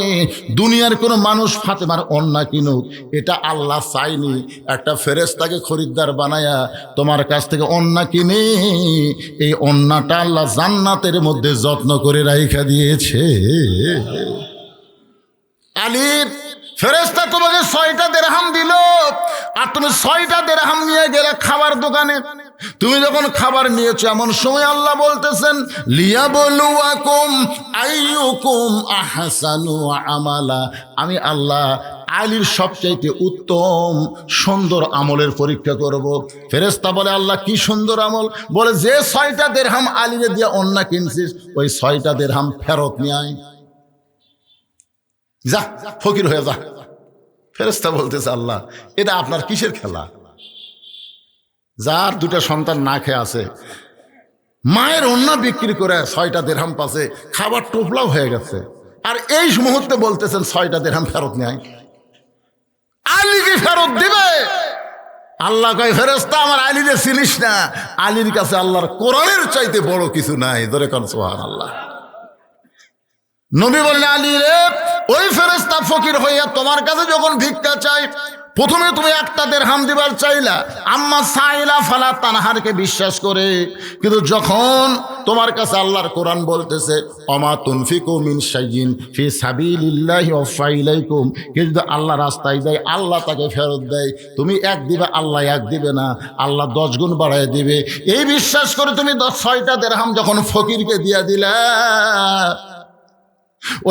দুনিয়ার কোনো মানুষ ফাতেমার অন্যায় কিনুক এটা আল্লাহ চাইনি। একটা ফেরেশতাকে খরিদ্দার বানায়া তোমার কাছ থেকে অন্যায় কিনে এই অন্যটা আল্লাহ জান্নাতের মধ্যে যত্ন করে রাইখা দিয়েছে। আলী, ফেরেশতা তোমাকে 6টা দিরহাম দিল, আর তুমি 6টা দিরহাম নিয়ে গেলে খাবার দোকানে। তুমি যখন খাবার নিয়েছো এমন সময় আল্লাহ বলতেছেন, লিয়াবলুয়াকুম আইয়ুকুম আহসানু আমালা। আমি আল্লাহ আলীর সবচাইতে উত্তম সুন্দর আমলের পরীক্ষা করব। ফেরেশতা বলে, আল্লাহ কি সুন্দর আমল? বলে, যে 6টা দিরহাম আলীরে দিয়ে অন্যায় কিনছিস ওই 6টা দিরহাম ফেরত নিয়ে আয়, যা ফকির হয়ে যা। ফেরেশতা বলতেছে, আল্লাহ এটা আপনার কিসের খেলা? যার 2টা সন্তান না খেয়ে আছে, মায়ের অন্যায় বিক্রি করে 6টা দিরহাম পাশে, খাবার টোপলাও হয়ে গেছে, আর এই মুহূর্তে বলতেছেন 6টা দিরহাম ফেরত নেয়। আলী কি ফেরত দিবে? আল্লাহ কয়, ফেরেশতা আমার আলীরে চিনিস না? আলীর কাছে আল্লাহর কোরআনের চাইতে বড় কিছু নাই। ধরে কোন সুবহানাল্লাহ। নবী বললেন, আলী রে, ওই ফেরেশতা ফকির হইয়া তোমার কাছে যখন ভিক্ষা চাই, প্রথমে তুমি 1টা দিরহাম দিবার চাইলা, আম্মা সাইলা ফালা তানহারকে বিশ্বাস করে। কিন্তু যখন তোমার কাছে আল্লাহর কোরআন বলতেছে, অমা তুনফিকু মিন শাইইন ফি সাবিলিল্লাহি ওয়াফা ইলাইকুম, কেউ যদি আল্লাহ রাস্তায় দেয় আল্লাহ তাকে ফেরত দেয়। তুমি 1 দিবে, আল্লাহ 1 দিবে না, আল্লাহ 10 গুণ বাড়ায় দিবে। এই বিশ্বাস করে তুমি 6টা দিরহাম যখন ফকিরকে দিয়া দিলা,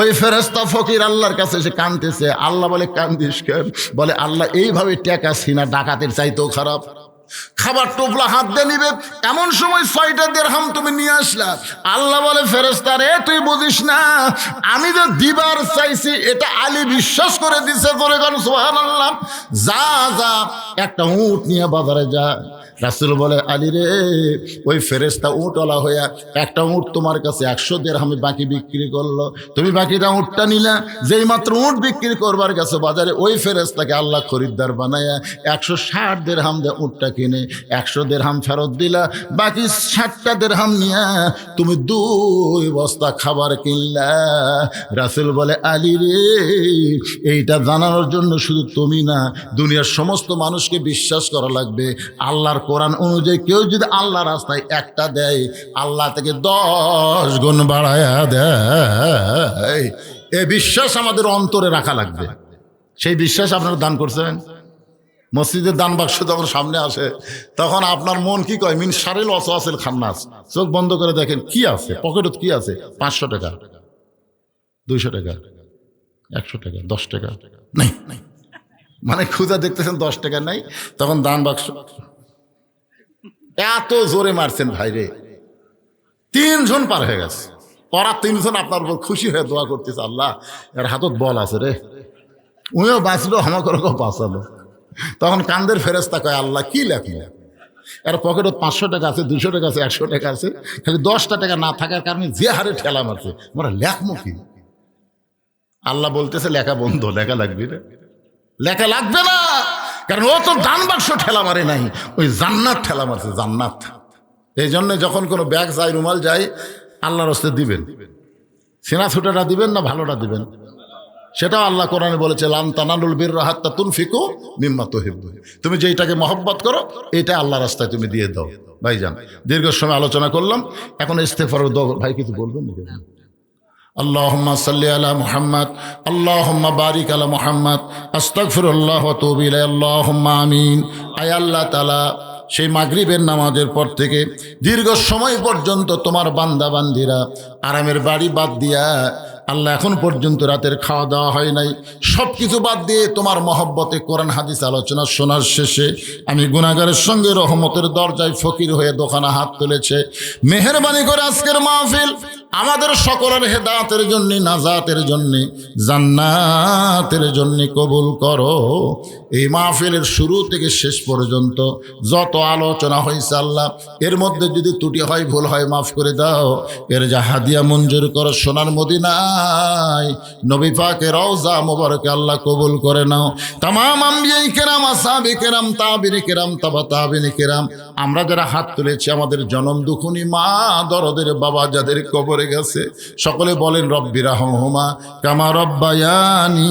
ওই ফেরেশতা ফকির আল্লাহর কাছে এসে কাঁদতেছে। আল্লাহ বলে, কান্দিস কেন? বলে, আল্লাহ এইভাবে টাকা সিনা ডাকাতের চাইতেও খারাপ। খাবার টোপলা হাত দিয়ে নিবে, এমন সময় 6টা দিরহাম তুমি নিয়ে আসলা। আল্লাহ বলে, ফেরেশতা রে, তুই বুঝিস না, আমি যে দিবার চাইছি এটা আলী বিশ্বাস করে দিছে। করে কোন সুবহানাল্লাহ। যা যা, একটা উট নিয়ে বাজারে যা। রাসূল বলে, আলী রে, ওই ফেরেশতা উটওয়ালা হইয়া একটা উট তোমার কাছে 100 দিরহামে বাকি বিক্রি করলো, তুমি বাকিটা উটটা নিলা। যেই মাত্র উট বিক্রি করবার গেছে বাজারে, ওই ফেরেশতাকে আল্লাহ খরিদ্দার বানায়া 160 দিরহাম দিয়ে উটটা কিনে 100 দিরহাম ফেরত দিলা। বাকি 60টা দিরহাম নিয়া তুমি 2 বস্তা খাবার কিনলা। রাসূল বলে, আলী রে, এইটা জানানোর জন্য শুধু তুমি না, দুনিয়ার সমস্ত মানুষকে বিশ্বাস করা লাগবে। আল্লাহর কোরআন অনুযায়ী কেউ যদি আল্লাহ রাস্তায় 1টা দেয়, আল্লাহ থেকে 10 গুণ বাড়ায়া দেয়। এই বিশ্বাস আমাদের অন্তরে রাখা লাগবে। সেই বিশ্বাস আপনারা দান করছেন। মসজিদের দান বাক্স যখন সামনে আসে তখন আপনার মন কি কয়? মিন শারিল ওয়াসওয়াসিল খান্নাস। চোখ বন্ধ করে দেখেন কি আছে পকেটত, কি আছে? 500 টাকা, 200 টাকা, 100 টাকা, 10 টাকা নাই। মানে খুঁজা দেখতেছেন 10 টাকা নাই, তখন দান বাক্স এত জোরে মারছেন ভাইরে, 3 জন পার হয়ে গেছে। ওরা 3 জন আপনার উপর খুশি হয়ে দোয়া করতেছে, আল্লাহ এর হাতত বল আছে রে, উনিও বাঁচলো, আমাকে বাঁচালো। তখন কান্দের ফেরেশতা কয়, আল্লাহ কি লেখল? এর পকেটে 500 টাকা আছে, 200 টাকা আছে, 100 টাকা আছে, খালি 10টা টাকা না থাকার কারণে যে হারে ঠেলা মারছে, আমরা লেখমো কি? আল্লাহ বলতেছে, লেখা বন্ধ, লেখা লাগবে না, লেখা লাগবে না, কারণ ও তো দান বাক্স ঠেলা মারে নাই, ওই জান্নাত ঠেলা মারছে, জান্নাত। এই জন্য যখন কোনো ব্যাগ যায়, রুমাল যায়, আল্লাহর হস্তে দিবেন। সেনা ছুটাটা দিবেন না ভালোটা দিবেন? সেটাও আল্লাহ কোরআনে বলেছে লান তানালুল বিররা হাত্তা তুনফিকু মিম্মা তুহিব্বুন। তুমি যেইটাকে মহব্বত করো এটা আল্লাহ রাস্তায় তুমি দিয়ে দাও। ভাইজান দীর্ঘ সময় আলোচনা করলাম, এখন ইস্তেগফারের দোয়া। ভাই কিছু বলবেন নাকি? আল্লাহুম্মা সাল্লি আলা মুহাম্মদ, আল্লাহুম্মা বারিক আলা মুহাম্মদ, আস্তাগফিরুল্লাহ ওয়া আতুবু ইলাইহি, আল্লাহুম্মা আমিন। আয় আল্লাহ তাআলা, সেই মাগরিবের নামাজের পর থেকে দীর্ঘ সময় পর্যন্ত তোমার বান্দা বান্দিরা আরামের বাড়ি বাদ দিয়া আল্লাহ এখন পর্যন্ত রাতের খাওয়া দাওয়া হয় নাই, সব কিছু বাদ দিয়ে তোমার মহব্বতে কোরআন হাদিস আলোচনা শোনার শেষে আমি গুনাহগারের সঙ্গে রহমতের দরজায় ফকির হয়ে দোকানে হাত তুলেছে। মেহেরবানি করে আজকের মাহফিল আমাদের সকলের হেদায়েতের জন্য, নাজাতের জন্য, জান্নাতের জন্য কবুল করো। এই মাহফিলের শুরু থেকে শেষ পর্যন্ত যত আলোচনা হয়েছে আল্লাহ, এর মধ্যে যদি ত্রুটি হয়, ভুল হয়, মাফ করে দাও। এর যা হাদিয়া মঞ্জুর করো সোনার মদিনায় নবী পাকের রওজা মুবারকে আল্লাহ কবুল করে নাও। তামাম আম্বিয়ায়ে কেরাম, আসহাবে কেরাম, তাবিঈনে কেরাম, তাবা তাবিঈনে কেরাম, আমরা যারা হাত তুলেছি আমাদের জনম দুখুনি মা, দরদের বাবা যাদের কবরে গেছে, সকলে বলেন রব্বি রাহমহুমা কামা রব্বায়ানি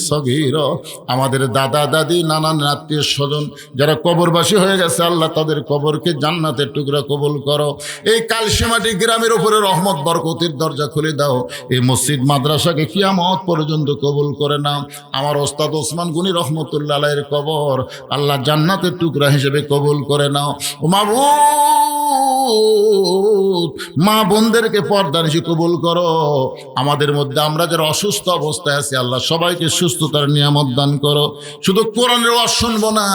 সগীরা। আমাদের দাদা দাদি, নানান আত্মীয় স্বজন যারা কবরবাসী হয়ে গেছে আল্লাহ তাদের কবরকে জান্নাতের টুকরা কবুল করো। এই কালসীমাটি গ্রামের উপরে রহমত বরকতের দরজা খুলে দাও। এই মসজিদ মাদ্রাসাকে কিয়ামত পর্যন্ত কবুল করে নাও। আমার ওস্তাদ ওসমান গনি রহমতুল্লাহ আলাইহির কবর আল্লাহ জান্নাতের টুকরা হিসেবে কবুল করে নাও। ও মাবুদ, মা বোনদেরকে পর্দানিশি কবুল করো। আমাদের মধ্যে আমরা যারা অসুস্থ অবস্থায় আছি আল্লাহ সবাইকে সুস্থতার নিয়ামত দান করো। শুধু কোরআনের ওয়াজ শুনবো না,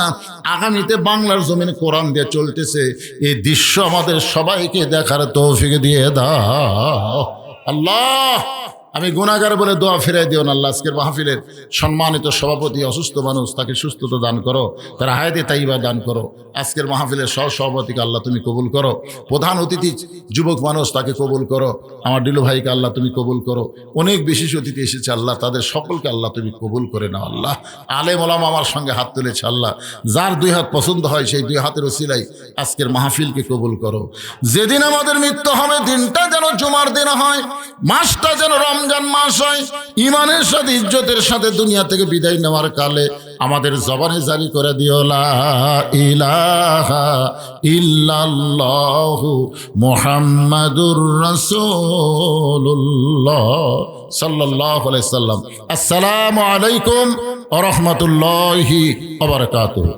আগামীতে বাংলার জমিনে কোরআন দিয়ে চলতেছে এই দৃশ্য আমাদের সবাইকে দেখার তৌফিক দিয়ে দাও আল্লাহ। আমি গুনাহগার বলে দোয়া ফিরাই দিও না আল্লাহ। আজকের মাহফিলের সম্মানিত সভাপতি অসুস্থ মানুষ, তাকে সুস্থতা দান করো, তার হায়াতে তাইবা দান করো। আজকের মাহফিলের সভাপতিকে আল্লাহ তুমি কবুল করো। প্রধান অতিথি যুবক মানুষ, তাকে কবুল করো। আমার ডিলু ভাইকে আল্লাহ তুমি কবুল করো। অনেক বিশেষ অতিথি এসেছে আল্লাহ, তাদের সকলকে আল্লাহ তুমি কবুল করে নাও আল্লাহ। আলেম ওলামা আমার সঙ্গে হাত তুলেছে আল্লাহ, যার দুই হাত পছন্দ হয় সেই দুই হাতের ওসিলাই আজকের মাহফিলকে কবুল করো। যেদিন আমাদের মৃত্যু হবে দিনটা যেন জুমার দিন হয়, মাসটা যেন রমজান মাস হয়। ইমানের সাথে ইজ্জতের সাথে দুনিয়া থেকে বিদায় নেওয়ার কালে আমাদের জবানে জারি করে দিও লা ইলাহা ইল্লাল্লাহু মুহাম্মাদুর রাসূলুল্লাহ সাল্লাল্লাহু আলাইহি সাল্লাম। আসসালামু আলাইকুম ওয়া রাহমাতুল্লাহি ওয়া বারাকাতুহু।